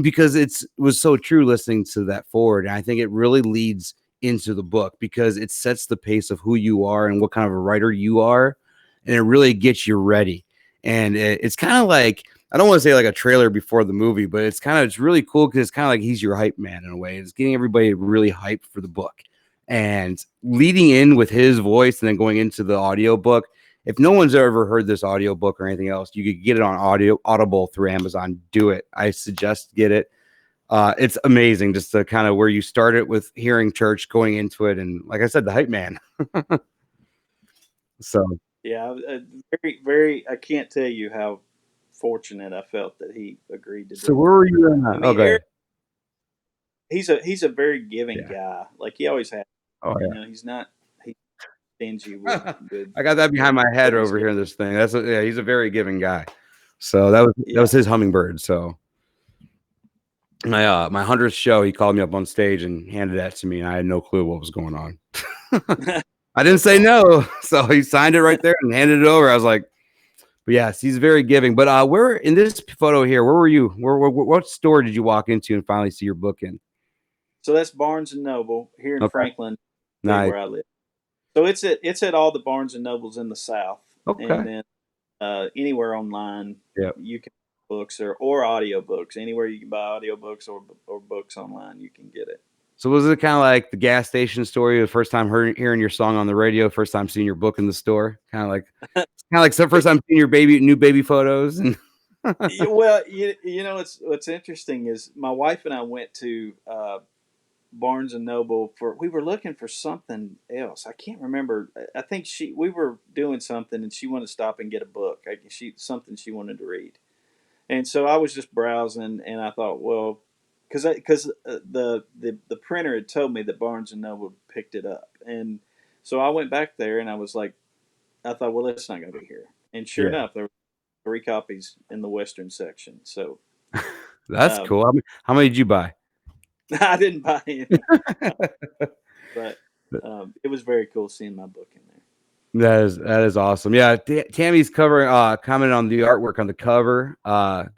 because it was so true listening to that forward. And I think it really leads into the book because it sets the pace of who you are and what kind of a writer you are. And it really gets you ready. And it's kind of like, I don't want to say like a trailer before the movie, but it's really cool because it's kind of like he's your hype man in a way. It's getting everybody really hyped for the book. And leading in with his voice and then going into the audiobook. If no one's ever heard this audiobook or anything else, you could get it on Audible through Amazon. Do it. I suggest get it. It's amazing just to kind of where you started with hearing church going into it. And like I said, the hype man. So, yeah, very, very, I can't tell you how fortunate I felt that he agreed to do it. So where were you in that? Okay. He's a very giving guy. Like he always has. Oh yeah. He's stingy with I got that behind my head over here in this thing. He's a very giving guy. So that was his hummingbird. So my 100th show, he called me up on stage and handed that to me, and I had no clue what was going on. I didn't say no, so he signed it right there and handed it over. I was like, but yes, he's very giving. But where in this photo here, where were you? What store did you walk into and finally see your book in? So that's Barnes and Noble here in Franklin, nice. Where I live. So it's at all the Barnes and Nobles in the South. Okay. And then anywhere online, you can buy books or audiobooks. Anywhere you can buy audiobooks or books online, you can get it. So was it kind of like the gas station story? The first time hearing your song on the radio, first time seeing your book in the store, kind of like the first time seeing your new baby photos. And well, what's interesting is my wife and I went to Barnes and Noble we were looking for something else. I can't remember. I think we were doing something and she wanted to stop and get a book. Something she wanted to read, and so I was just browsing and I thought, well, because the printer had told me that Barnes and Noble picked it up, and so I went back there and I was like, I thought, well, it's not going to be here, and sure enough, there were 3 copies in the Western section. So that's cool. How many did you buy? I didn't buy any, but it was very cool seeing my book in there. That is awesome. Yeah, Tammy's commented on the artwork on the cover.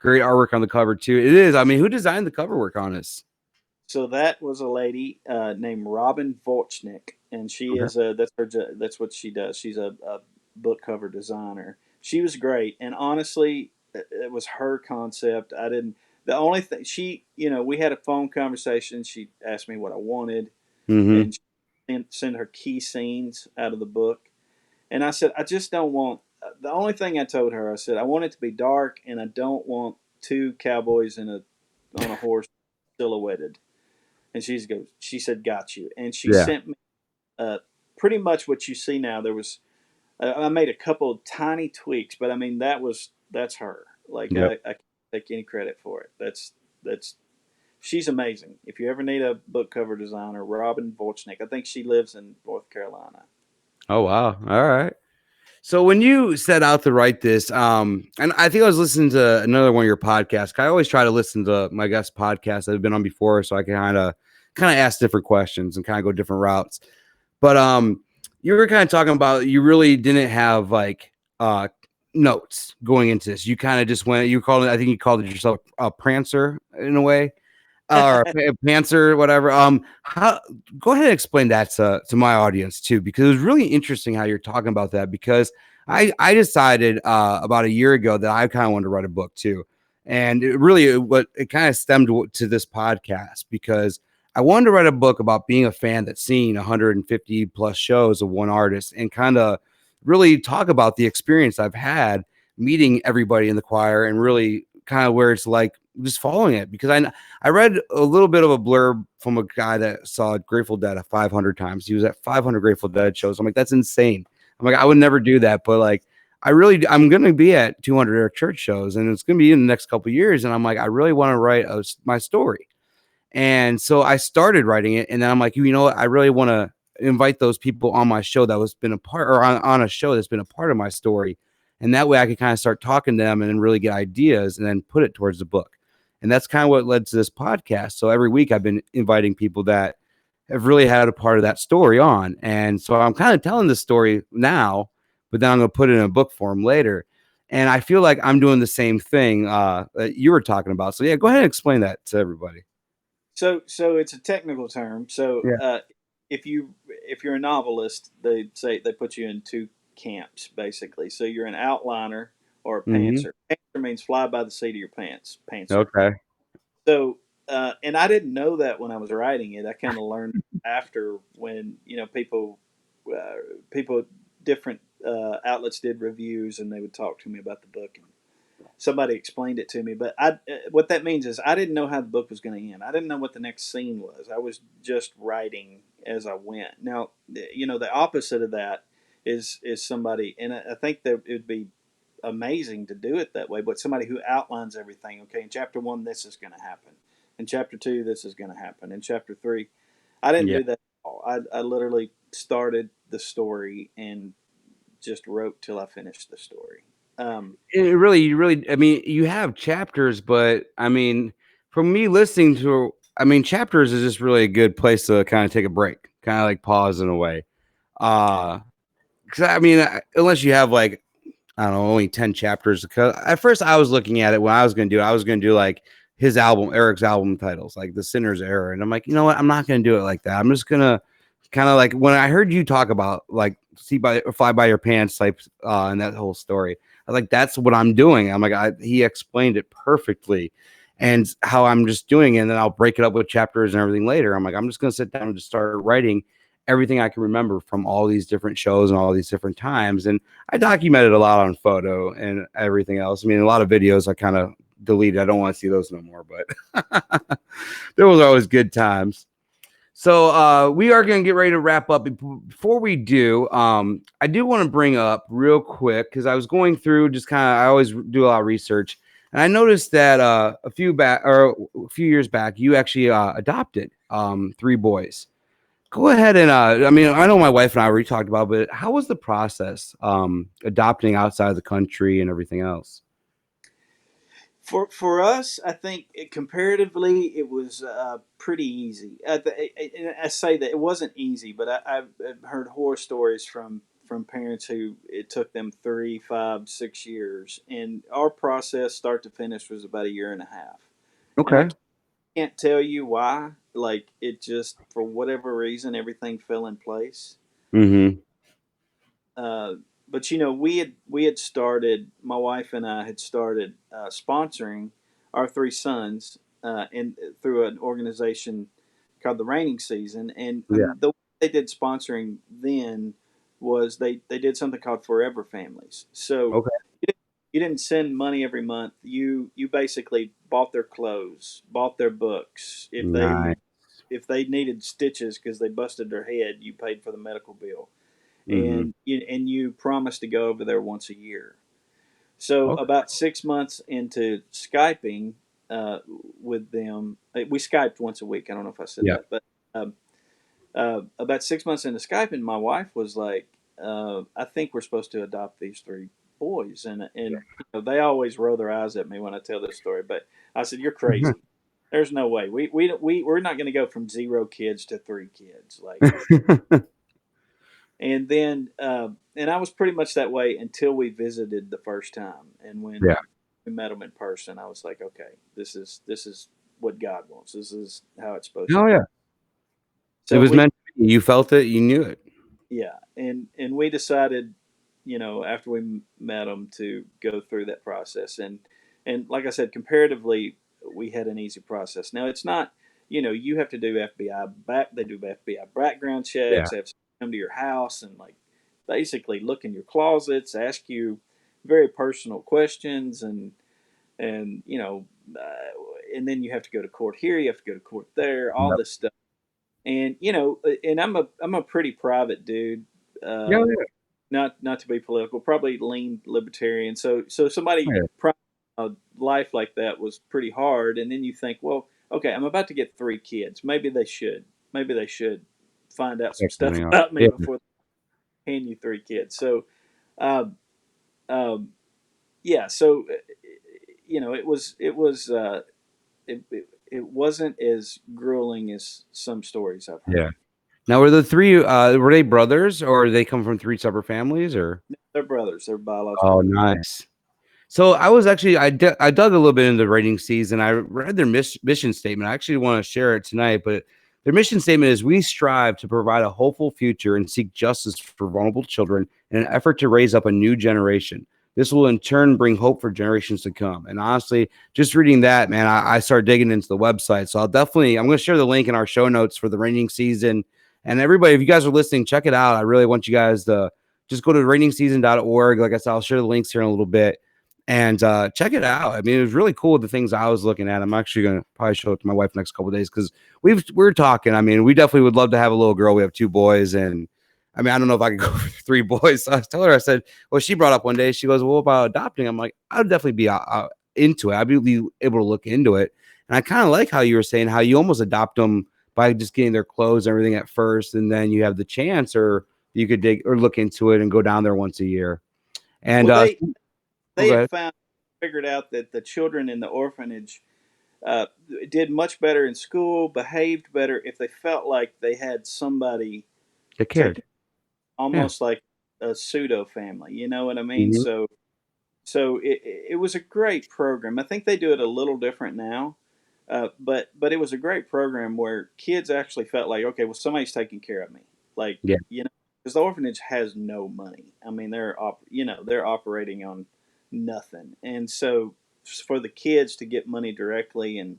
Great artwork on the cover too. It is. I mean, who designed the cover work on this? So that was a lady named Robin Volchnik, and she Okay. is that's what she does. She's a book cover designer. She was great, and honestly, it was her concept. I didn't. The only thing we had a phone conversation. She asked me what I wanted, Mm-hmm. and she sent her key scenes out of the book. And I said, I just don't want. The only thing I told her, I said, I want it to be dark, and I don't want two cowboys on a horse silhouetted. And she said, got you. And she Yeah. sent me pretty much what you see now. There was, I made a couple of tiny tweaks, but I mean, that's her. Like, Yep. I can't take any credit for it. She's amazing. If you ever need a book cover designer, Robin Volchnik, I think she lives in North Carolina. Oh wow. All right. So when you set out to write this, and I think I was listening to another one of your podcasts. I always try to listen to my guest podcasts that have been on before, so I can kind of ask different questions and kind of go different routes. But you were kind of talking about you really didn't have like notes going into this. You kind of just went. You called it. I think you called it yourself a prancer in a way, or a pantser, whatever. How? Go ahead and explain that to my audience too, because it was really interesting how you're talking about that. Because I decided about a year ago that I kind of wanted to write a book too, and it kind of stemmed to this podcast because I wanted to write a book about being a fan that's seen 150 plus shows of one artist and kind of really talk about the experience I've had meeting everybody in the choir and really kind of where it's like just following it, because I read a little bit of a blurb from a guy that saw Grateful Dead 500 times. He was at 500 Grateful Dead shows. I'm like, that's insane. I'm like, I would never do that, but like, I'm going to be at 200 church shows, and it's going to be in the next couple of years. And I'm like, I really want to write my story. And so I started writing it, and then I'm like, you know what? I really want to invite those people on my show that was been a part, or on a show that's been a part of my story. And that way I could kind of start talking to them and then really get ideas and then put it towards the book. And that's kind of what led to this podcast. So every week I've been inviting people that have really had a part of that story on. And so I'm kind of telling this story now, but then I'm going to put it in a book form later. And I feel like I'm doing the same thing that you were talking about. So yeah, go ahead and explain that to everybody. So it's a technical term. So Yeah. If you're a novelist, they put you in two camps basically. So you're an outliner or a Mm-hmm. pantser. Pantser means fly by the seat of your pants. Pantser. Okay. So and I didn't know that when I was writing it. I kind of learned after when people different outlets did reviews and they would talk to me about the book, and somebody explained it to me. But what that means is I didn't know how the book was going to end. I didn't know what the next scene was. I was just writing as I went. Now, the opposite of that is somebody, and I think that it would be amazing to do it that way. But somebody who outlines everything. Okay, in chapter 1, this is going to happen. In chapter 2, this is going to happen. In chapter 3, I didn't Yeah. do that at all. I literally started the story and just wrote till I finished the story. It really, I mean, you have chapters, but I mean, for me listening to, I mean, chapters is just really a good place to kind of take a break, kind of like pause in a way. Because I mean, unless you have like, I don't know, only 10 chapters. Because at first I was looking at it when I was going to do like Eric's album titles, like The Sinner's Error. And I'm like, you know what? I'm not going to do it like that. I'm just going to kind of like when I heard you talk about like fly by your pants type and that whole story, I was like, that's what I'm doing. I'm like, he explained it perfectly and how I'm just doing it. And then I'll break it up with chapters and everything later. I'm like, I'm just going to sit down and just start writing everything I can remember from all these different shows and all these different times. And I documented a lot on photo and everything else. I mean, a lot of videos I kind of deleted. I don't want to see those no more, but there was always good times. So we are going to get ready to wrap up. Before we do, I do want to bring up real quick, because I was going through I always do a lot of research, and I noticed that a few years back, you actually adopted 3 boys. Go ahead and I mean, I know my wife and I already talked about, but how was the process adopting outside of the country and everything else? For us, I think comparatively it was pretty easy. I say that it wasn't easy, but I've heard horror stories from parents who it took them 3, 5, 6 years, and our process, start to finish, was about a year and a half. And I Okay. can't tell you why. like it just, for whatever reason, everything fell in place. Mm-hmm. But we had started, my wife and I had started sponsoring our three sons through an organization called the Raining Season, and the way they did sponsoring then was they did something called Forever Families. So Okay. you didn't send money every month. You basically bought their clothes, bought their books. Nice. If they needed stitches because they busted their head, you paid for the medical bill, Mm-hmm. and you promised to go over there once a year. So Okay. about 6 months into Skyping with them, we Skyped once a week. I don't know if I said Yeah. that, but about 6 months into Skyping, my wife was like, "I think we're supposed to adopt these three boys," and they always roll their eyes at me when I tell this story. But I said, "You're crazy. There's no way. We're not going to go from 0 kids to 3 kids." Like, and then and I was pretty much that way until we visited the first time, and when Yeah. we met them in person, I was like, "Okay, this is what God wants. This is how it's supposed to Oh be." yeah. It So was meant to be. You felt it. You knew it. yeah, and we decided, after we met them, to go through that process, and like I said, comparatively, we had an easy process. Now it's not, you have to do they do FBI background Yeah. checks. They have to come to your house and like basically look in your closets, ask you very personal questions, and and then you have to go to court here, you have to go to court there, all Yep. this stuff. And and I'm a pretty private dude. Yeah. Not to be political, probably lean libertarian. So somebody Yeah. a life like that was pretty hard. And then you think, well, okay, I'm about to get 3 kids. Maybe they should find out some Check stuff something out. about me Yeah. before they hand you 3 kids. So, um, um, yeah. So, it wasn't as grueling as some stories I've heard. Yeah. Now, were the three were they brothers or did they come from 3 separate families or? They're brothers. They're biological Oh, brothers. nice. So I was actually I dug a little bit into the rating season. I read their mission statement. I actually want to share it tonight, but their mission statement is we strive to provide a hopeful future and seek justice for vulnerable children in an effort to raise up a new generation. This will in turn bring hope for generations to come. And honestly, just reading that, man, I started digging into the website. So I'm going to share the link in our show notes for the rating season. And everybody, if you guys are listening, check it out. I really want you guys to just go to ratingseason.org. Like I said, I'll share the links here in a little bit. And check it out. I mean, it was really cool, the things I was looking at. I'm actually going to probably show it to my wife next couple of days because we're talking. I mean, we definitely would love to have a little girl. We have 2 boys. And I mean, I don't know if I could go for 3 boys. So I told her, I said, well, she brought up one day, she goes, well, what about adopting? I'm like, I would definitely be into it. I'd be able to look into it. And I kind of like how you were saying how you almost adopt them by just getting their clothes and everything at first. And then you have the chance, or you could dig or look into it and go down there once a year. And Well, they go had figured out that the children in the orphanage did much better in school, behaved better if they felt like they had somebody Take care. almost like a pseudo family. You know what I mean? Mhm. So it was a great program. I think they do it a little different now, but it was a great program where kids actually felt like, okay, well, somebody's taking care of me. Like, Yeah. because the orphanage has no money. I mean, they're operating on nothing, and so for the kids to get money directly and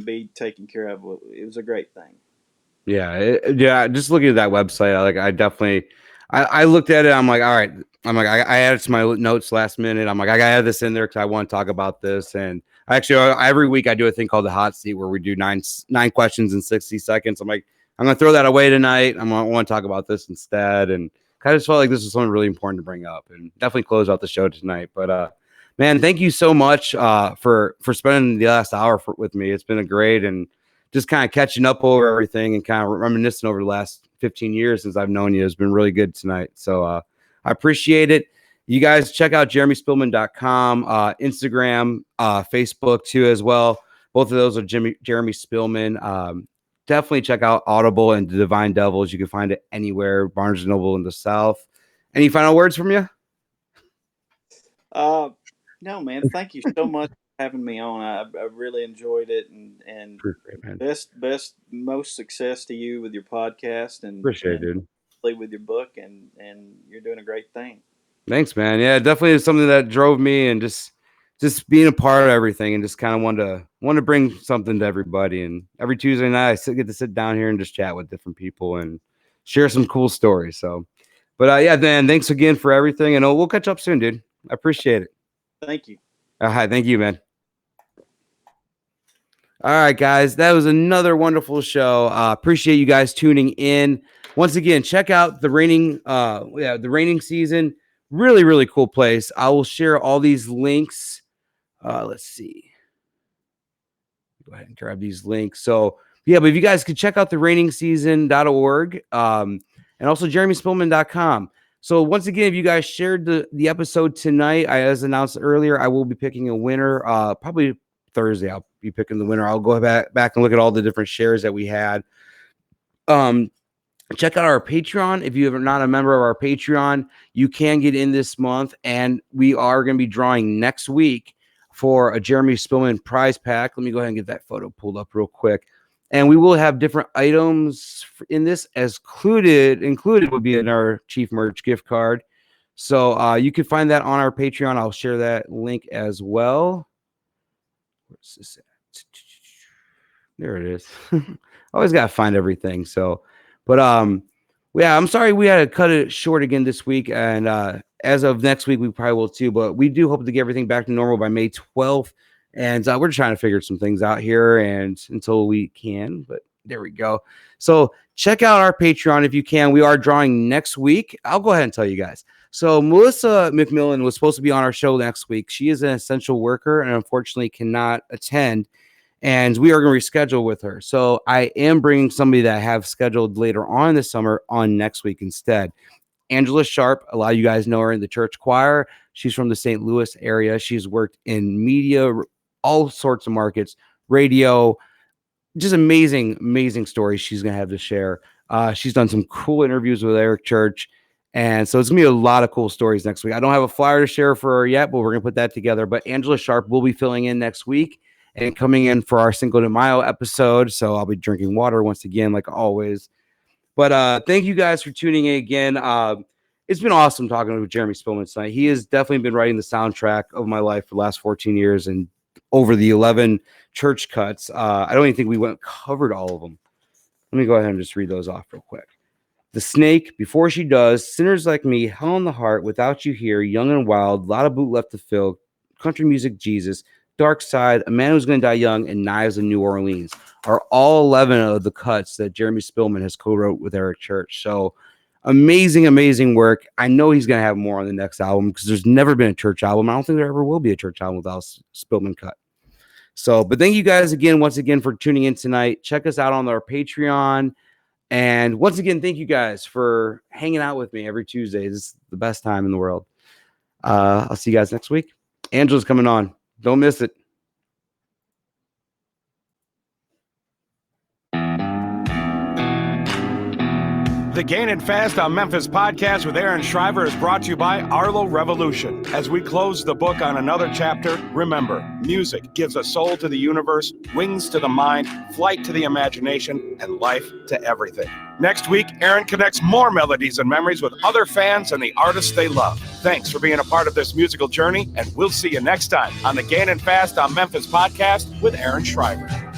be taken care of, it was a great thing. Yeah. Just looking at that website, I definitely, I looked at it. I'm like, all right. I'm like, I added to my notes last minute. I'm like, I gotta add this in there because I want to talk about this. And actually, every week I do a thing called the hot seat where we do nine questions in 60 seconds. I'm like, I'm gonna throw that away tonight. I want to talk about this instead. And kind of just felt like this was something really important to bring up, and definitely close out the show tonight. But man, thank you so much for spending the last hour with me. It's been a great and just kind of catching up over everything and kind of reminiscing over the last 15 years since I've known you has been really good tonight. So I appreciate it. You guys check out jeremyspillman.com, Instagram, Facebook too as well. Both of those are Jeremy Spillman. Definitely check out Audible and the DeVine Devils. You can find it anywhere, Barnes & Noble in the South. Any final words from you? No, man. Thank you so much having me on. I really enjoyed it, and Appreciate it, man. best most success to you with your podcast, and Appreciate it, dude. with your book, and you're doing a great thing. Thanks, man. Yeah, definitely is something that drove me, and just being a part of everything, and just kind of wanted to bring something to everybody. And every Tuesday night, I get to sit down here and just chat with different people and share some cool stories. So, but yeah, Dan, thanks again for everything, and we'll catch up soon, dude. I appreciate it. Thank you. Hi, thank you, man. All right, guys, that was another wonderful show. Appreciate you guys tuning in. Once again, check out the raining season. Really, really cool place. I will share all these links. Let's see. Go ahead and grab these links. So, yeah, but if you guys could check out the rainingseason.org and also jeremyspillman.com. So, once again, if you guys shared the episode tonight, as announced earlier, I will be picking a winner probably Thursday. I'll be picking the winner. I'll go back and look at all the different shares that we had. Check out our Patreon. If you are not a member of our Patreon, you can get in this month, and we are going to be drawing next week for a Jeremy Spillman prize pack. Let me go ahead and get that photo pulled up real quick. And we will have different items in this, as included would be in our Chief Merch gift card. So you can find that on our Patreon. I'll share that link as well. Where's this at? There it is. Always got to find everything. So, but yeah, I'm sorry we had to cut it short again this week. And as of next week, we probably will too. But we do hope to get everything back to normal by May 12th. And we're trying to figure some things out here and until we can. But there we go. So check out our Patreon if you can. We are drawing next week. I'll go ahead and tell you guys. So Melissa McMillan was supposed to be on our show next week. She is an essential worker and unfortunately cannot attend. And we are going to reschedule with her. So I am bringing somebody that I have scheduled later on this summer on next week instead. Angela Sharp, a lot of you guys know her in the church choir. She's from the St. Louis area. She's worked in media, all sorts of markets, radio, just amazing, amazing stories she's going to have to share. She's done some cool interviews with Eric Church. And so it's going to be a lot of cool stories next week. I don't have a flyer to share for her yet, but we're going to put that together. But Angela Sharp will be filling in next week and coming in for our Cinco de Mayo episode. So I'll be drinking water once again, like always. But thank you guys for tuning in again. It's been awesome talking with Jeremy Spillman tonight. He has definitely been writing the soundtrack of my life for the last 14 years and over the 11 church cuts. I don't even think we covered all of them. Let me go ahead and just read those off real quick. The Snake, Before She Does, Sinners Like Me, Hell in the Heart, Without You Here, Young and Wild, Lot of Boot Left to Fill, Country Music Jesus, Dark Side, A Man Who's Gonna Die Young, and Knives in New Orleans are all 11 of the cuts that Jeremy Spillman has co-wrote with Eric Church. So amazing, amazing work. I know he's going to have more on the next album because there's never been a church album. I don't think there ever will be a church album without Spillman cut. So, but thank you guys again, once again, for tuning in tonight. Check us out on our Patreon. And once again, thank you guys for hanging out with me every Tuesday. This is the best time in the world. I'll see you guys next week. Angela's coming on. Don't miss it. The Gainin Fast on Memphis podcast with Aaron Shriver is brought to you by Arlo Revolution. As we close the book on another chapter, remember, music gives a soul to the universe, wings to the mind, flight to the imagination, and life to everything. Next week, Aaron connects more melodies and memories with other fans and the artists they love. Thanks for being a part of this musical journey, and we'll see you next time on the Gainin Fast on Memphis podcast with Aaron Shriver.